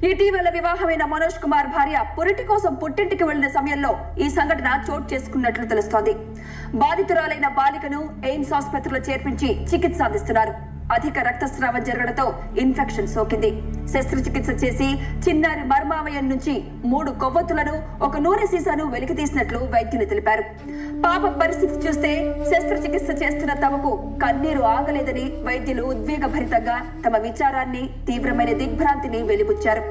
ఇటీవల వివాహమైన మనోజ్ కుమార్ భార్య పురిటి కోసం పుట్టింటికి వెళ్లిన సమయంలో ఈ సంఘటన చోటు చేసుకున్నట్లు తెలుస్తోంది. బాధితురాలైన బాలికను ఎయిమ్స్ ఆసుపత్రిలో చేర్పించి చికిత్స అందిస్తున్నారు. అధిక రక్తస్రావం జరగడంతో ఇన్ఫెక్షన్ సోకింది. శస్త్రచికిత్స చేసి చిన్నారి మర్మావయం నుంచి 3 కొవ్వొత్తులను, ఒక నూనె సీసాను వెలికి తీసినట్లు వైద్యులు తెలిపారు. పాప పరిస్థితి చూస్తే శస్త్రచికిత్స చేస్తున్న తమకు కన్నీరు ఆగలేదని వైద్యులు ఉద్వేగభరితంగా తమ విచారాన్ని, తీవ్రమైన దిగ్భ్రాంతిని వెలిబుచ్చారు.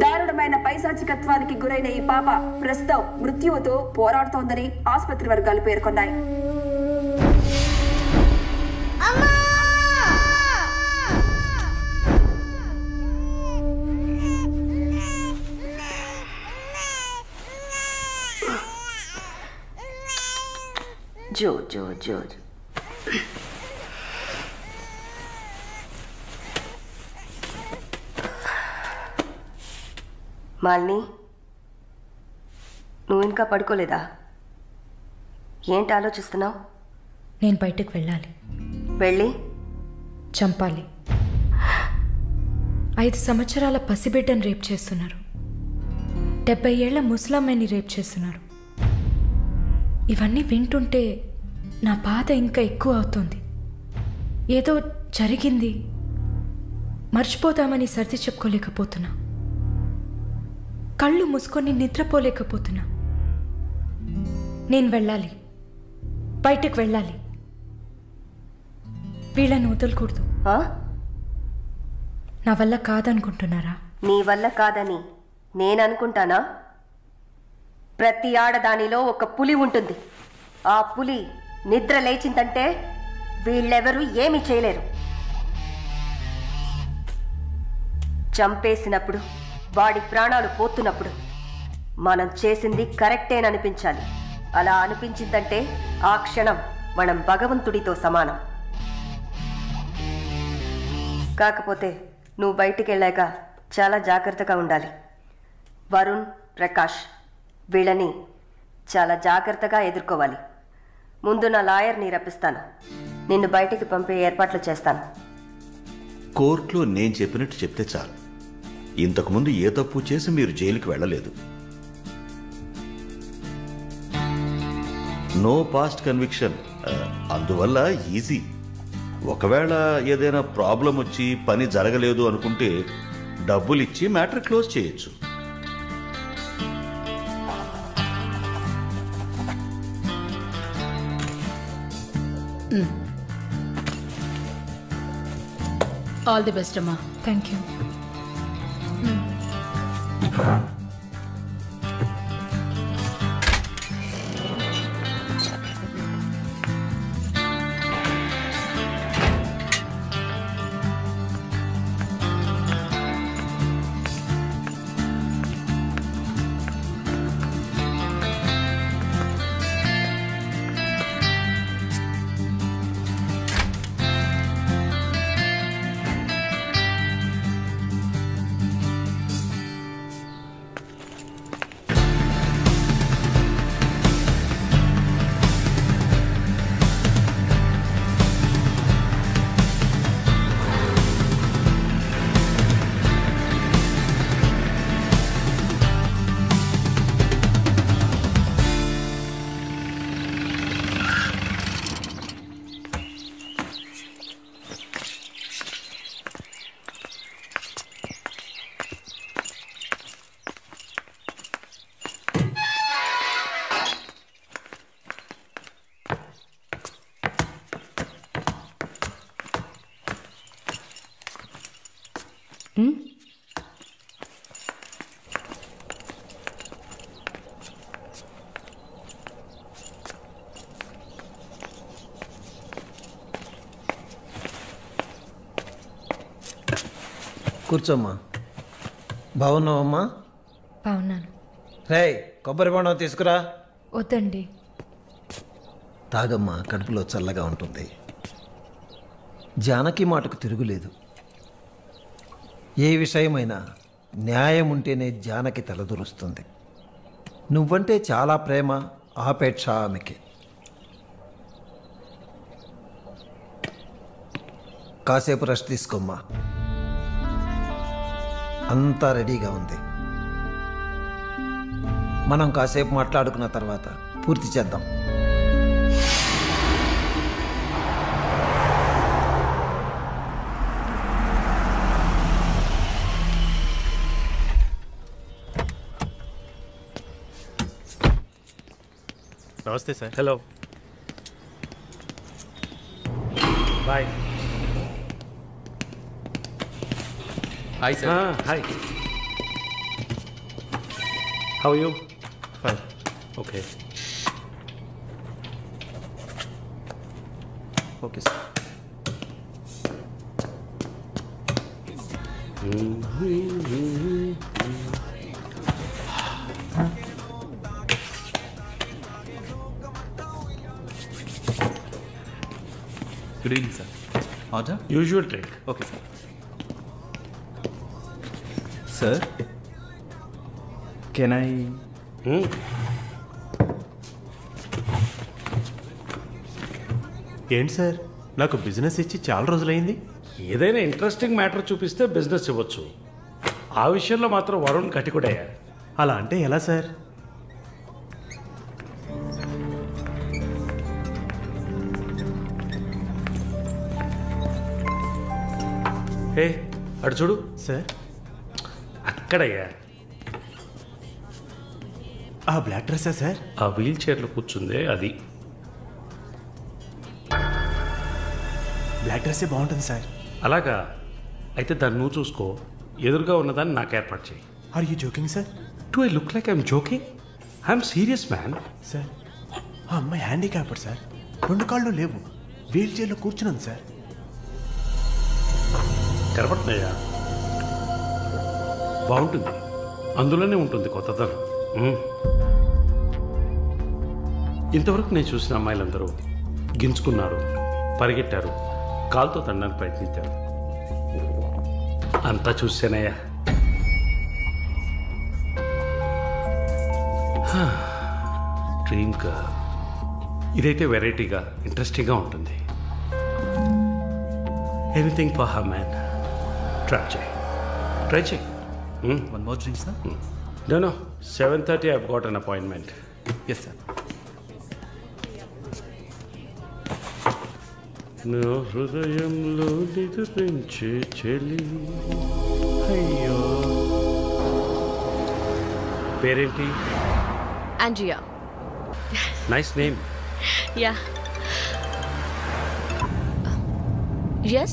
దారుణమైన పైశాచికత్వానికి గురైన ఈ పాప ప్రస్తుతం మృత్యువుతో పోరాడుతోందని ఆసుపత్రి వర్గాలు పేర్కొన్నాయి. జో జో జో మాలిని, నువ్వు ఇంకా పడుకోలేదా? ఏంటి ఆలోచిస్తున్నావు? నేను బయటకు వెళ్ళాలి. వెళ్ళి చంపాలి. 5 సంవత్సరాల పసిబిడ్డను రేప్ చేస్తున్నారు. 70 ఏళ్ల ముసలమ్మని రేప్ చేస్తున్నారు. ఇవన్నీ వింటుంటే నా బాధ ఇంకా ఎక్కువ అవుతుంది. ఏదో జరిగింది, మర్చిపోతామని సర్ది చెప్పుకోలేకపోతున్నా. కళ్ళు మూసుకొని నిద్రపోలేకపోతున్నా. నేను వెళ్ళాలి, బయటకు వెళ్ళాలి. వీళ్ళని వదలకూడదు. నా వల్ల కాదనుకుంటున్నారా? నీ వల్ల కాదని నేననుకుంటానా? ప్రతి ఆడదానిలో ఒక పులి ఉంటుంది. ఆ పులి నిద్ర లేచిందంటే వీళ్ళెవరూ ఏమీ చేయలేరు. చంపేసినప్పుడు, వాడి ప్రాణాలు పోతున్నప్పుడు మనం చేసింది కరెక్టేననిపించాలి. అలా అనిపించిందంటే ఆ క్షణం మనం భగవంతుడితో సమానం. కాకపోతే నువ్వు బయటికి వెళ్ళాక చాలా జాగ్రత్తగా ఉండాలి. వరుణ్, ప్రకాష్ వీళ్ళని చాలా జాగ్రత్తగా ఎదుర్కోవాలి. ముందు నా లాయర్ని రప్పిస్తాను. నిన్ను బయటికి పంపే ఏర్పాట్లు చేస్తాను. కోర్టులో నేను చెప్పినట్టు చెప్తే చాలు. ఇంతకుముందు ఏ తప్పు చేసి మీరు జైలుకి వెళ్ళలేదు. నో పాస్ట్ కన్విక్షన్, అందువల్ల ఈజీ. ఒకవేళ ఏదైనా ప్రాబ్లం వచ్చి పని జరగలేదు అనుకుంటే డబ్బులు ఇచ్చి మ్యాటర్ క్లోజ్ చేయొచ్చు. ఆల్ ది బెస్ట్ అమ్మా. Thank you. కూర్చోమ్మా. బాగున్నావమ్మా? బాగున్నాను. రే, కొబ్బరి బొండం తీసుకురా. వద్దండి. తాగమ్మా, కడుపులో చల్లగా ఉంటుంది. జానకి మాటకు తిరుగులేదు. ఏ విషయమైనా న్యాయం ఉంటేనే జానకి తలదూరుస్తుంది. నువ్వంటే చాలా ప్రేమ, ఆపేక్ష ఆమెకి. కాసేపు రెస్ట్ తీసుకోమ్మా. అంతా రెడీగా ఉంది. మనం కాసేపు మాట్లాడుకున్న తర్వాత పూర్తి చేద్దాం. నమస్తే sir. Hello, bye. Hi sir. Hi. How you? Fine. Okay. Okay sir. Good evening sir. Order? Usual drink. Okay sir. Sir, can I? ఏంటి సార్, నాకు బిజినెస్ ఇచ్చి చాలా రోజులైంది. ఏదైనా ఇంట్రెస్టింగ్ మ్యాటర్ చూపిస్తే బిజినెస్ ఇవ్వచ్చు. ఆ విషయంలో మాత్రం వరుణ్ కటికుడయ్యా. అలా అంటే ఎలా సార్? హే, అటు చూడు సార్. అక్కడయ్యా. ఆ బ్లాక్ డ్రెస్సా సార్? ఆ వీల్ చైర్లో కూర్చుందే అది. బ్లాక్ డ్రెస్సే బాగుంటుంది సార్. అలాగా? అయితే దాన్ని నువ్వు చూసుకో, ఎదురుగా ఉన్నదాన్ని నాకు ఏర్పాటు చేయి. Are you joking sir? Do I look like I'm joking? I'm serious man. Sir ఆ అమ్మాయి హ్యాండిక్యాప్డ్ సార్, 2 కాళ్ళు లేవు, వీల్ చైర్లో కూర్చున్నాను సార్. కనపడుతున్నాయా? బాగుంటుంది, అందులోనే ఉంటుంది కొత్తదనం. ఇంతవరకు నేను చూసిన అమ్మాయిలందరూ గింజుకున్నారు, పరిగెట్టారు, కాలుతో తండడానికి ప్రయత్నించారు. అంతా చూసానయ్యా. డ్రీమ్ గర్ల్, ఇదైతే వెరైటీగా ఇంట్రెస్టింగ్గా ఉంటుంది. Anything for her man. Try చేయి. One more drink, sir? No. 7:30 I've got an appointment. Yes, sir. నా హృదయంలో నిద్రించే చెలి. అయ్యో, పేరేంటి? Andrea. Nice name. Yeah. Yes?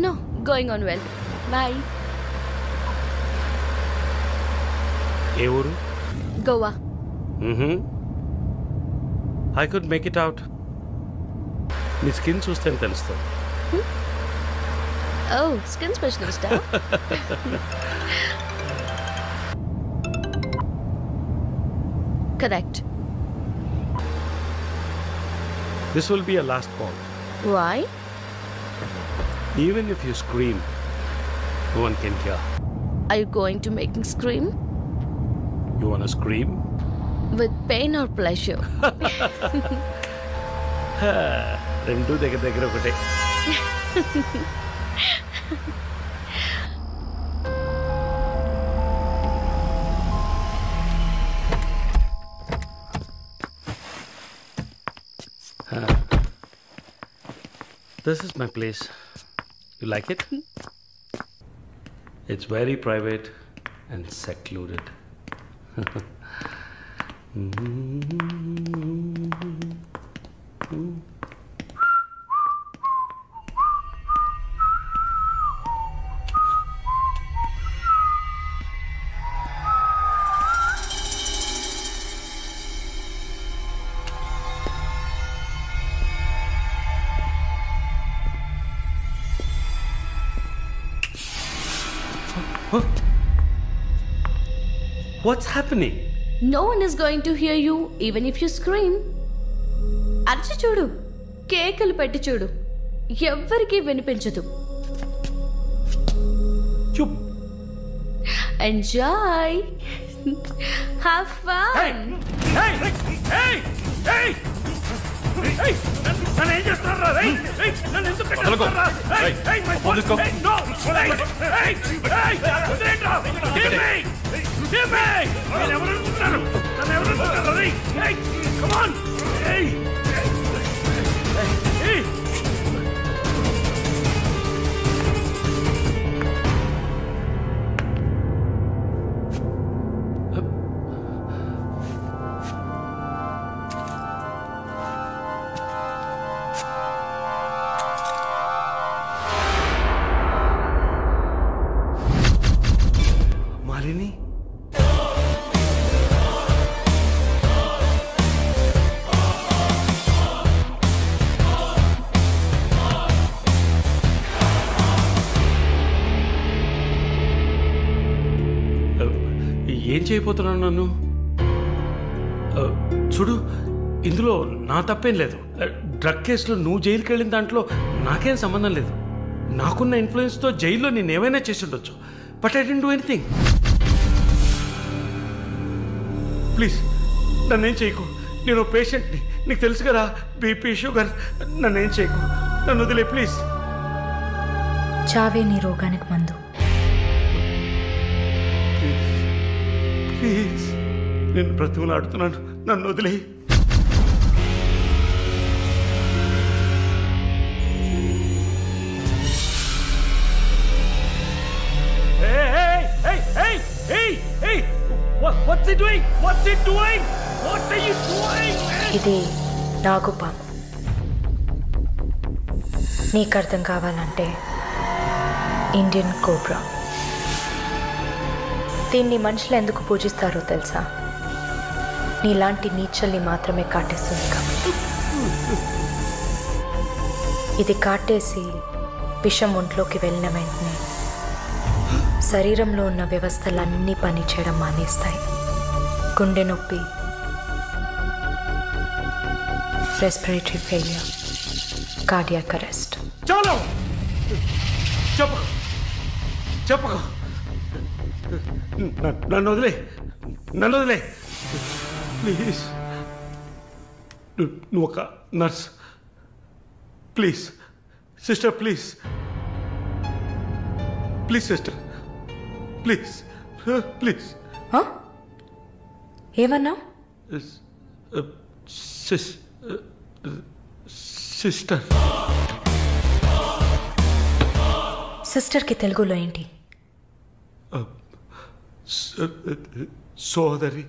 No, going on well. Bye. ఏ ఊరు? Goa. I could make it out. నీ skin చూస్తే తెలుస్తుంది. Oh, skin specialist. Correct. This will be a last call. Why? Even if you scream, no one can hear. Are you going to make me scream? You wanna scream? With pain or pleasure? రెండు దగ్గర ఒకటే. This is my place. You like it? It's very private and secluded. What's happening? No one is going to hear you even if you scream. అరచి చూడు, కేకలు పెట్టి చూడు, ఎవ్వరికీ వినిపించదు. Enjoy. Have fun. నన్ను ఏం చేస్తున్నారా? నన్ను ఎందుకు కట్టేస్తున్నారా? ఎవరనుకుంటున్నారు? నన్ను ఎవరనుకుంటున్నారు? Come on. మాలిని, ఏం చేయబోతున్నాను నన్ను? చూడు, ఇందులో నా తప్పేం లేదు. డ్రగ్ కేసులో నువ్వు జైలుకి వెళ్ళిన దాంట్లో నాకేం సంబంధం లేదు. నాకున్న ఇన్ఫ్లుయెన్స్తో జైల్లో నేను ఏమైనా చేసి ఉండొచ్చు. But I didn't do anything. Please నన్నేం చేయకు. నేను పేషెంట్ని, నీకు తెలుసు కదా, బీపీ, షుగర్. నన్నేం చేయకు, నన్ను వదిలే ప్లీజ్. చావే నీ రోగానికి మందు. ప్లీజ్, నేను బ్రతిమలాడుతున్నాను, నన్ను వదిలే. What's he doing? What's he doing? What are you doing? ఇది నాగుపాము. నీకు అర్థం కావాలంటే ఇండియన్ కోబ్రా. దీన్ని మనుషులు ఎందుకు పూజిస్తారో తెలుసా? నీలాంటి నీచల్ని మాత్రమే కాటేస్తుంది కాబట్టి. ఇది కాటేసి విషం ఒంట్లోకి వెళ్ళిన వెంటనే శరీరంలో ఉన్న వ్యవస్థలన్నీ పనిచేయడం మానేస్తాయి. గుండె నొప్పి, రెస్పిరేటరీ ఫెయిలియర్, కార్డియాక్ అరెస్ట్. చాలు, చెప్పకు, నన్ను వదిలే, ప్లీజ్. నువ్వు ఒక nurse, please sister, please sister, please. ఏమన్నా? సిస్టర్కి తెలుగులో ఏంటి? సోదరి.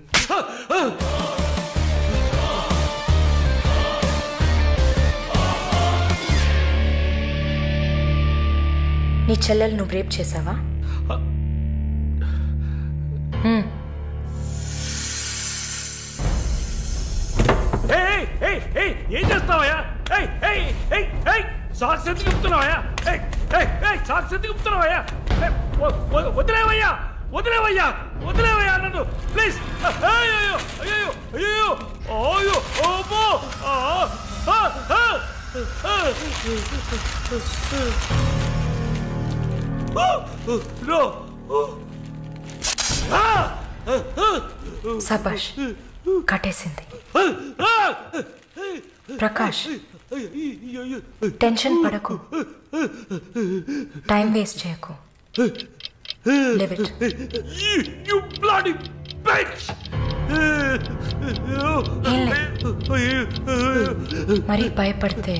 నీ చెల్లెలు నువ్వు రేప్ చేసావా? ఏం చేస్తావయ్యా? సాక్స్ ఎందుకు చెప్తున్నావయ్యా? సాక్స్ ఎందుకు చెప్తున్నావయ్యా? వదిలేవయ్యా నన్ను ప్లీజ్. అయ్యో సబాష్, కట్టేసింది. ప్రకాష్, టెన్షన్ పడకు, టైం వేస్ట్ చేయకు. Live it. You bloody bitch! మరి భయపడితే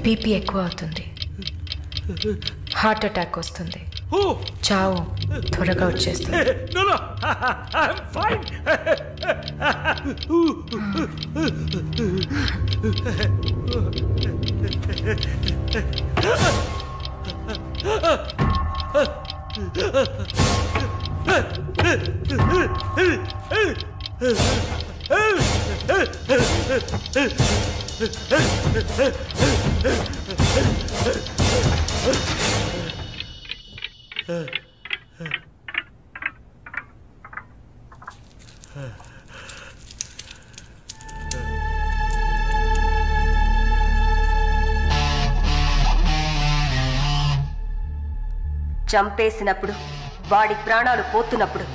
బీపీ ఎక్కువ అవుతుంది, హార్ట్ అటాక్ వస్తుంది, చావు త్వరగా వచ్చేస్తుంది. No, I'm fine. చంపేసినప్పుడు, వాడి ప్రాణాలు పోతున్నప్పుడు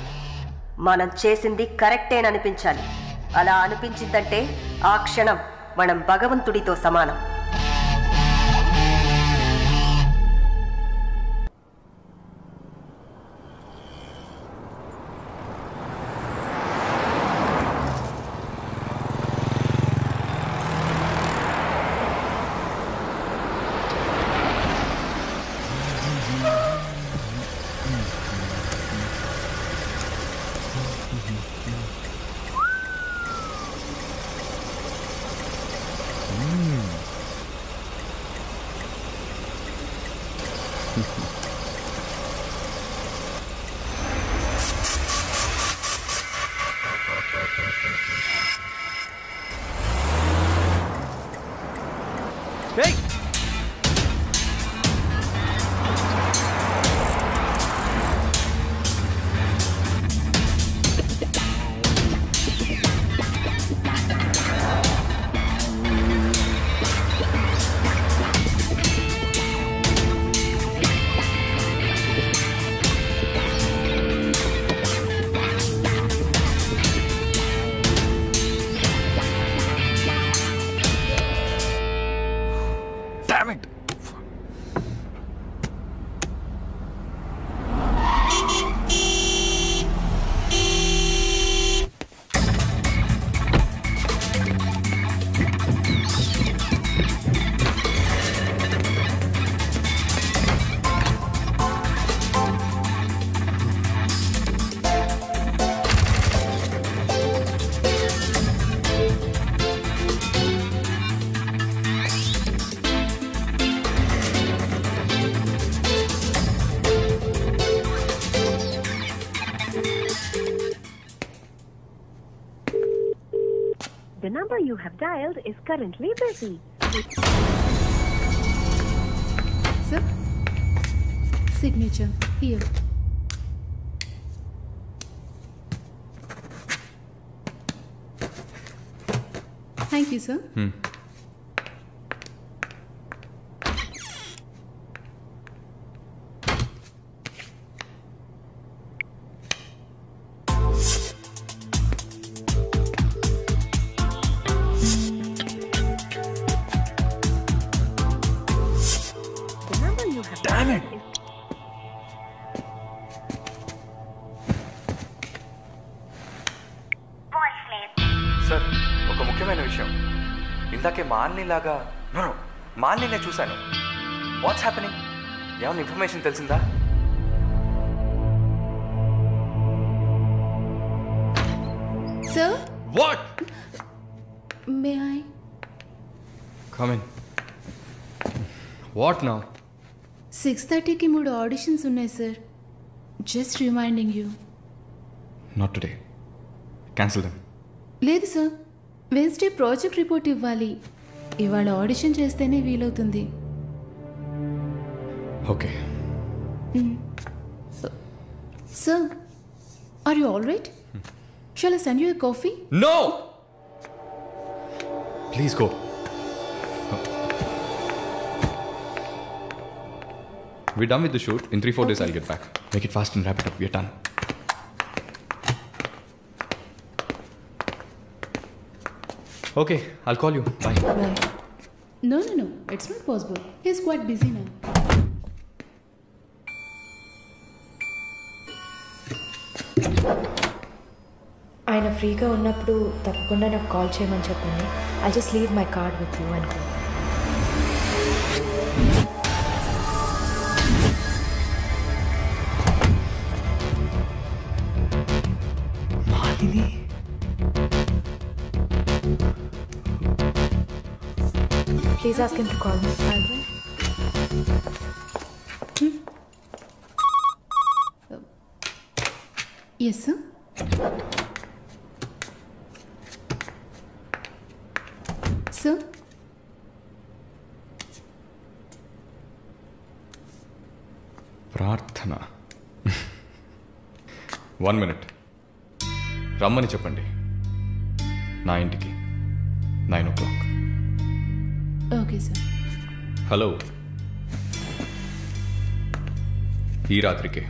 మనం చేసింది కరెక్టేననిపించాలి. అలా అనిపించిందంటే ఆ క్షణం మనం భగవంతుడితో సమానం. The number you have dialed is currently busy. Sir, signature here. Thank you, sir. Damn it! Sir ఒక ముఖ్యమైన విషయం ఇందాకే మాలినిలాగా మాలిని చూశాను. What's happening? ఏమైనా ఇన్ఫర్మేషన్ తెలిసిందా? Sir, what? may I? Come in. What now? 6:30కి 3 ఆడిషన్స్ ఉన్నాయి sir. Just reminding you. Not today. Cancel them. లేదు సార్, వెన్స్డే ప్రాజెక్ట్ రిపోర్ట్ ఇవ్వాలి. ఇవాళ ఆడిషన్ చేస్తేనే వీలవుతుంది. Okay. Sir, are you all right? Shall I send you a coffee? No, please go. We're done with the shoot. In 3-4 days, I'll get back. Make it fast and wrap it up. We're done. Okay, I'll call you. Bye. Bye. No, it's not possible. He's quite busy now. ఆయన ఫ్రీగా ఉన్నప్పుడు తప్పకుండా నాకు call చేయమని చెప్పండి. I just leave my card with you అనుకో. Malini, please ask him to call me. Yes, sir. Sir? ప్రార్థన. 1 minute. రమ్మని చెప్పండి నా ఇంటికి 9 o'clock. Okay, sir. హలో, ఈ రాత్రికే.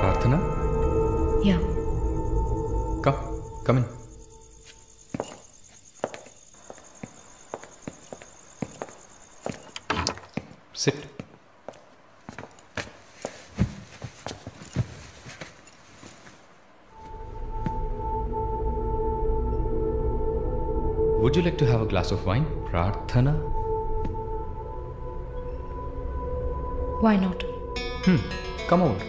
ప్రార్థన? Yeah. Come in. Sit. Would you like to have a glass of wine, Prarthana? Why not? Come over.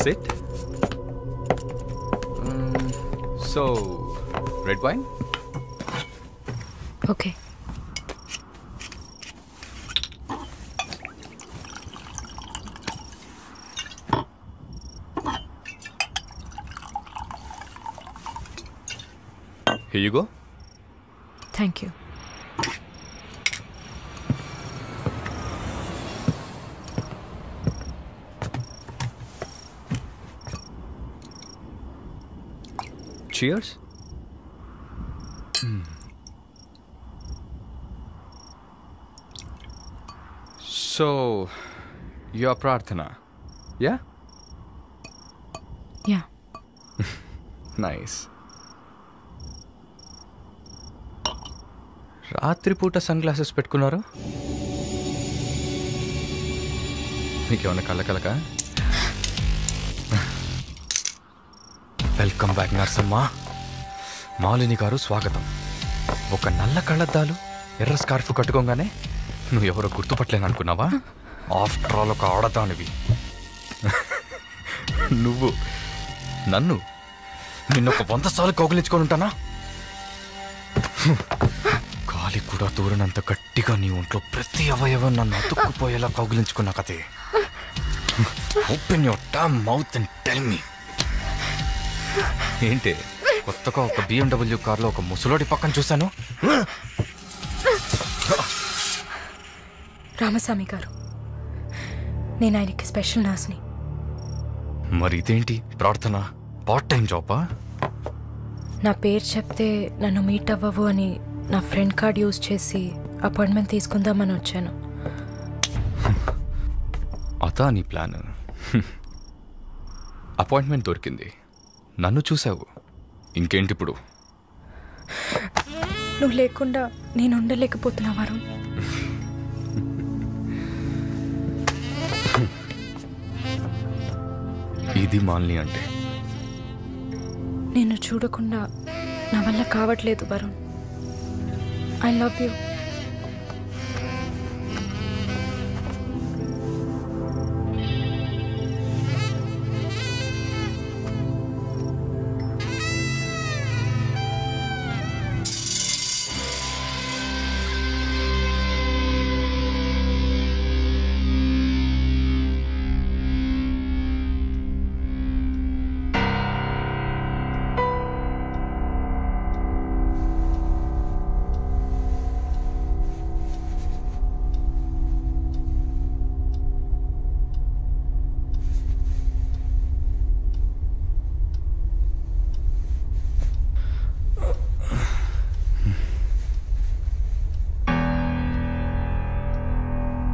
Sit. So, red wine? Okay. Here you go. Thank you. Cheers. So your ప్రార్థన yeah yeah nice. రాత్రిపూట sun glasses పెట్టుకున్నారు, మీకేమన్నా కళ్ళ welcome back Narsamma. Malini గారు స్వాగతం. ఒక నల్ల కళ్ళద్దాలు ఎర్ర స్కార్ఫ్ కట్టుకోగానే నువ్వు ఎవరో గుర్తుపట్టలేను అనుకున్నావా? ఆఫ్టర్ ఆల్ ఒక ఆడదానివి నువ్వు. నన్ను నిన్నొక 100 సార్లు కౌగిలించుకొని ఉంటానా? గాలి కూడా దూరనంత గట్టిగా నీ ఒంట్లో ప్రతి అవయవం నన్ను అతుక్కుపోయేలా కౌగిలించుకున్నా కదే. Open your damn mouth and tell me. ఏంటి కొత్తగా ఒక BMW కార్లో ఒక ముసలోడి పక్కన చూశాను? రామస్వామి గారు, నేను ఆయనకి స్పెషల్ నర్స్ని. మరి ఇదేంటి ప్రార్థన? పార్ట్ టైం జాబా? నా పేరు చెప్తే నన్ను మీట్ అవ్వవు అని నా ఫ్రెండ్ కార్డ్ యూజ్ చేసి అపాయింట్మెంట్ తీసుకుందామని వచ్చాను. అదా నీ ప్లాన్? అపాయింట్మెంట్ దొరికింది, నన్ను చూసావు, ఇంకేంటి ఇప్పుడు? నువ్వు లేకుండా నేను ఉండలేకపోతున్నా వరుణ్. ఇది మాలిని అంటే. నిన్ను చూడకుండా నా వల్ల కావట్లేదు Varun. I love you.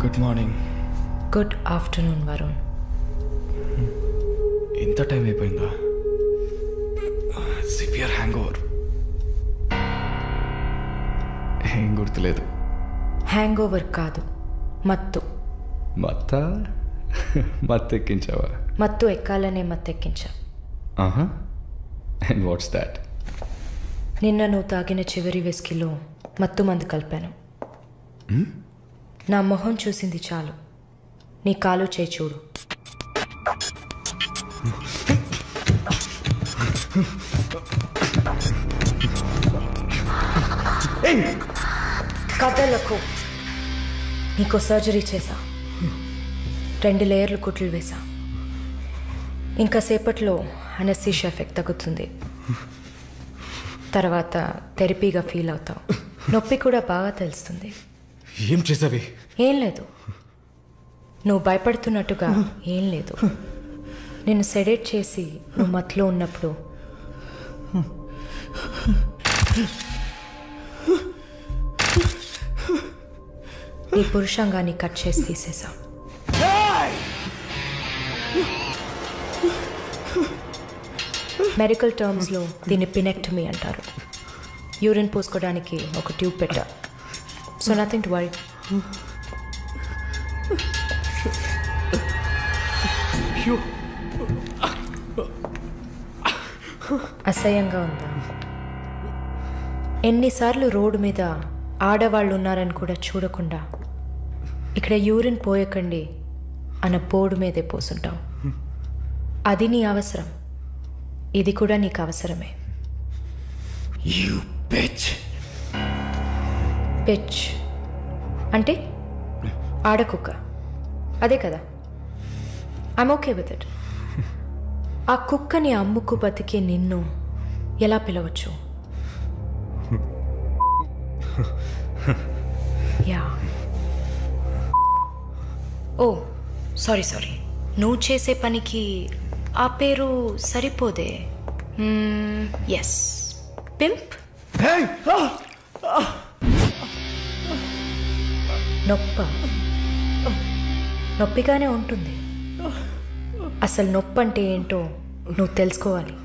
Good morning. Good afternoon Varun. ఇంత టైం అయిపోయిందా? Severe hang over. ఏం గుర్తులేదు. హ్యాంగ్ ఓవర్ కాదు, మత్తు. మత్తు ఎక్కించావా? మత్తు ఎక్కాలనే మత్తు ఎక్కించా. And what's that? నిన్న నువ్వు తాగిన చివరి విస్కీలో మత్తు మందు కలిపాను. నా మొహం చూసింది చాలు, నీ కాలు చేయి చూడు. కథలకు నీకు సర్జరీ చేశా, 2 లేయర్లు కుట్లు వేసా. ఇంకా సేపట్లో అనస్థీషియా ఎఫెక్ట్ తగ్గుతుంది. తర్వాత థెరపీగా ఫీల్ అవుతావు. నొప్పి కూడా బాగా తెలుస్తుంది. ఏం చేసావి? ఏం లేదు, నువ్వు భయపడుతున్నట్టుగా ఏం లేదు. నిన్ను సెడేట్ చేసి నువ్వు మత్తులో ఉన్నప్పుడు నీ పురుషాంగాన్ని కట్ చేసి తీసేసా. మెడికల్ టర్మ్స్లో దీన్ని పినెక్టమీ అంటారు. యూరిన్ పోసుకోవడానికి ఒక ట్యూబ్ పెట్టా. So nothing to worry. అసహ్యంగా ఉందా? ఎన్నిసార్లు రోడ్డు మీద ఆడవాళ్ళు ఉన్నారని కూడా చూడకుండా ఇక్కడ యూరిన్ పోయకండి అన్న బోర్డు మీదే పోసుంటావు. అది నీ అవసరం, ఇది కూడా నీకు అవసరమే. పిచ్ అంటే ఆడకుక్క, అదే కదా? I'm okay with it. ఆ కుక్కని అమ్ముకు బతికే నిన్ను ఎలా పిలవచ్చు? యా. ఓ సారీ, నువ్వు చేసే పనికి ఆ పేరు సరిపోదే. Yes, pimp. నొప్ప నొప్పిగానే ఉంటుంది. అసలు నొప్పి అంటే ఏంటో నువ్వు తెలుసుకోవాలి.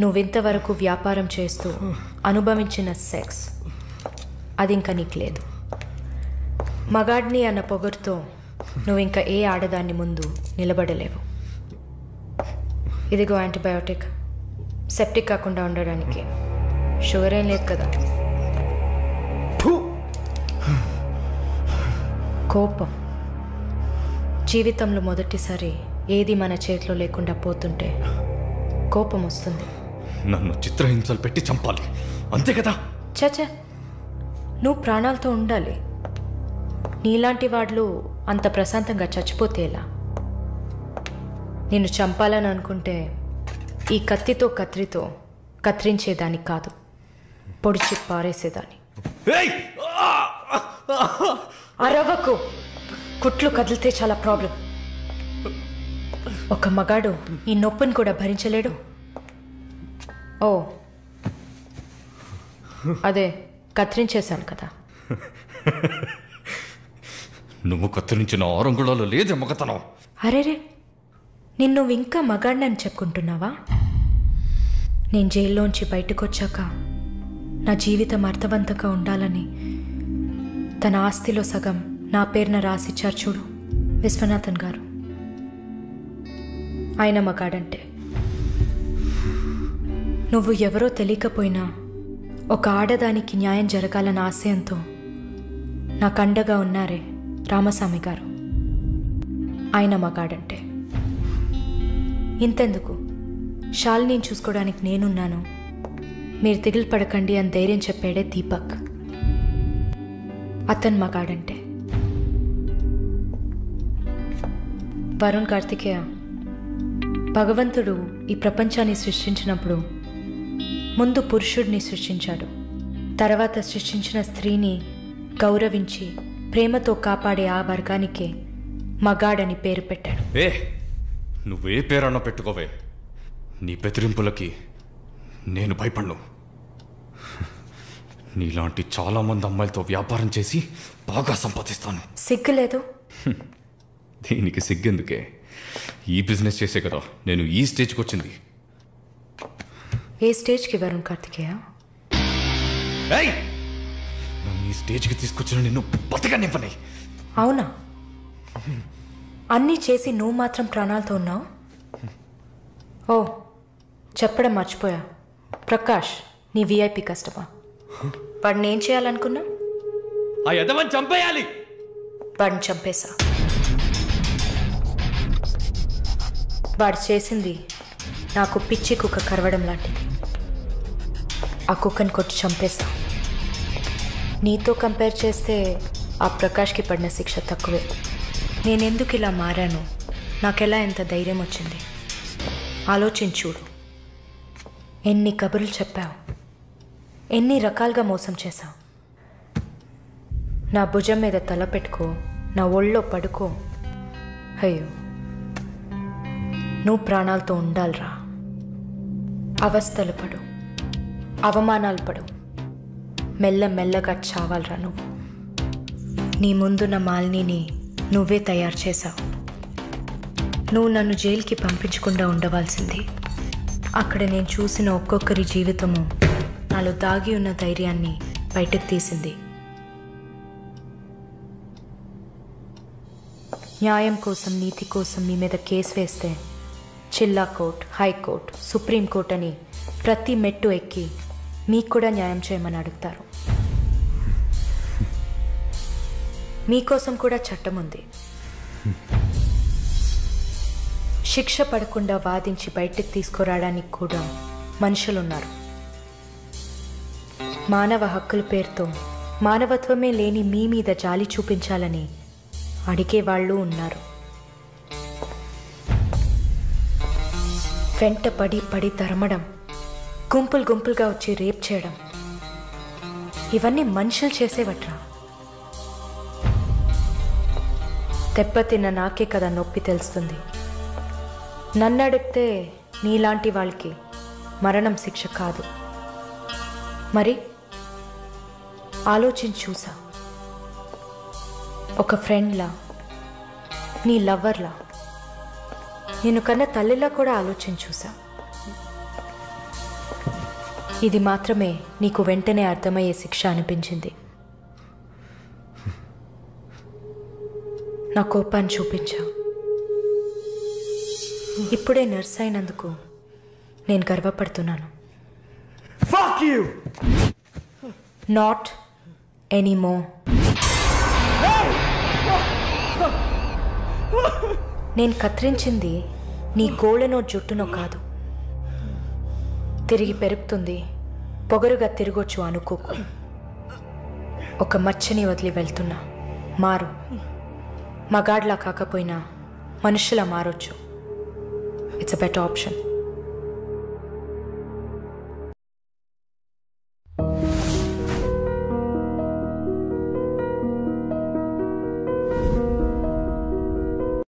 నువ్వింతవరకు వ్యాపారం చేస్తూ అనుభవించిన సెక్స్ అది ఇంకా నీకు లేదు. మగాడిని అన్న పొగరుతో నువ్వు ఇంకా ఏ ఆడదాన్ని ముందు నిలబడలేవు. ఇదిగో యాంటీబయోటిక్, సెప్టిక్ కాకుండా ఉండడానికి. షుగర్ ఏం లేదు కదా? కోపం జీవితంలో మొదటిసారి ఏది మన చేతిలో లేకుండా పోతుంటే కోపం వస్తుంది. నన్ను చిత్రహింసలు పెట్టి చంపాలి అంతే కదా? చచ్చా, నువ్వు ప్రాణాలతో ఉండాలి. నీలాంటి వాళ్ళు అంత ప్రశాంతంగా చచ్చిపోతే ఎలా? నిన్ను చంపాలని అనుకుంటే ఈ కత్తితో కత్తిరించేదాన్ని కాదు, పొడిచి పారేసేదాన్ని. అరవకు, కుట్లు కదిలితే చాలా ప్రాబ్లం. ఒక మగాడు ఈ నొప్పిని కూడా భరించలేడు. ఓ అదే కత్తిరించేశాను కదా. నువ్వు కత్తిరించిన ఆరంగుళాలు లేదే మగతనం. అరేరే, నిన్ను ఇంకా మగాడినని చెప్పుకుంటున్నావా? నేను జైల్లోంచి బయటకు వచ్చాక నా జీవితం అర్థవంతంగా ఉండాలని తన ఆస్తిలో సగం నా పేరున రాసిచ్చారు చూడు విశ్వనాథన్ గారు. ఆయన మగాడంటే నువ్వు ఎవరో తెలియకపోయినా ఒక ఆడదానికి న్యాయం జరగాలన్న ఆశయంతో నాకు అండగా ఉన్నారే రామస్వామి గారు, ఆయన మగాడంటే. ఇంతెందుకు, శాలిని చూసుకోవడానికి నేనున్నాను, మీరు దిగులు పడకండి అని ధైర్యం చెప్పాడే దీపక్, అతను మగాడంటే. వరుణ్ కార్తికేయ, భగవంతుడు ఈ ప్రపంచాన్ని సృష్టించినప్పుడు ముందు పురుషుడిని సృష్టించాడు, తర్వాత సృష్టించిన స్త్రీని గౌరవించి ప్రేమతో కాపాడే ఆ వర్గానికే మగాడని పేరు పెట్టాడు. నువ్వే పేరన్నా పెట్టుకోవే, నీ బెదిరింపులకి నేను భయపడ్ను. నీలాంటి చాలామంది అమ్మాయిలతో వ్యాపారం చేసి బాగా సంపాదిస్తాను. సిగ్గులేదు? దీనికి సిగ్గెందుకే, ఈ బిజినెస్ చేసే కదా నేను ఈ స్టేజ్కి వచ్చింది. ఏ స్టేజ్కి వరుణ్ కార్తికేయ? నన్ను ఈ స్టేజ్కి తీసుకొచ్చిన నిన్ను బతకనివ్వని. అవునా? అన్నీ చేసి నువ్వు మాత్రం ప్రాణాలతో ఉన్నావు? ఓ చెప్పడం మర్చిపోయా, ప్రకాష్ నీ విఐపి కస్టమర్. వాడిని ఏం చేయాలనుకున్నా? ఆ యదవని చంపేయాలి. వాడిని చంపేశా. వాడు చేసింది నాకు పిచ్చి కుక్క కరవడం లాంటిది. ఆ కుక్కని కొట్టి చంపేశా. నీతో కంపేర్ చేస్తే ఆ ప్రకాష్కి పడిన శిక్ష తక్కువే. నేనెందుకు ఇలా మారాను, నాకెలా ఎంత ధైర్యం వచ్చింది ఆలోచించుడు. ఎన్ని కబుర్లు చెప్పావు, ఎన్ని రకాలుగా మోసం చేశావు. నా భుజం మీద తల పెట్టుకో, నా ఒళ్ళో పడుకో. అయ్యో, నువ్వు ప్రాణాలతో ఉండాలిరా. అవస్థలు పడు, అవమానాలు పడు, మెల్లమెల్లగా చావాలిరా నువ్వు. నీ ముందున్న మాలిని నువ్వే తయారు చేశావు. నువ్వు నన్ను జైలుకి పంపించకుండా ఉండవలసింది. అక్కడ నేను చూసిన ఒక్కొక్కరి జీవితము నాలో దాగి ఉన్న ధైర్యాన్ని బయటకు తీసింది. న్యాయం కోసం, నీతి కోసం మీ మీద కేసు వేస్తే జిల్లా కోర్టు, హైకోర్టు, సుప్రీంకోర్టు అని ప్రతి మెట్టు ఎక్కి మీకు కూడా న్యాయం చేయమని అడుగుతారు. మీకోసం కూడా చట్టం ఉంది. శిక్ష పడకుండా వాదించి బయటకు తీసుకురావడానికి కూడా మనుషులున్నారు. మానవ హక్కుల పేరుతో మానవత్వమే లేని మీ మీద జాలి చూపించాలని అడిగే వాళ్ళు ఉన్నారు. వెంట పడి తరమడం, గుంపులు గుంపులుగా వచ్చి రేప్ చేయడం, ఇవన్నీ మనుషులు చేసేవట్రా. దెబ్బతిన్న నాకే కదా నొప్పి తెలుస్తుంది. నన్ను అడిగితే నీలాంటి వాళ్ళకి మరణం శిక్ష కాదు. మరి ఆలోచించి చూసా. ఒక ఫ్రెండ్లా నీ లవ్వర్లా, నేను కన్నా తల్లిలా కూడా ఆలోచించి చూసా. ఇది మాత్రమే నీకు వెంటనే అర్థమయ్యే శిక్ష అనిపించింది. నా కోపాన్ని చూపించా. ఇప్పుడే నర్స్ అయినందుకు నేను గర్వపడుతున్నాను. Not anymore. నేను కత్తిరించింది నీ గోళ్ళనో జుట్టునో కాదు. తిరిగి పెరుగుతుంది, పొగరుగా తిరగొచ్చు అనుకోకు. ఒక మచ్చని వదిలి వెళ్తున్నా. మారు. మగాడ్లా కాకపోయినా మనుషులా మారొచ్చు. It's a better option.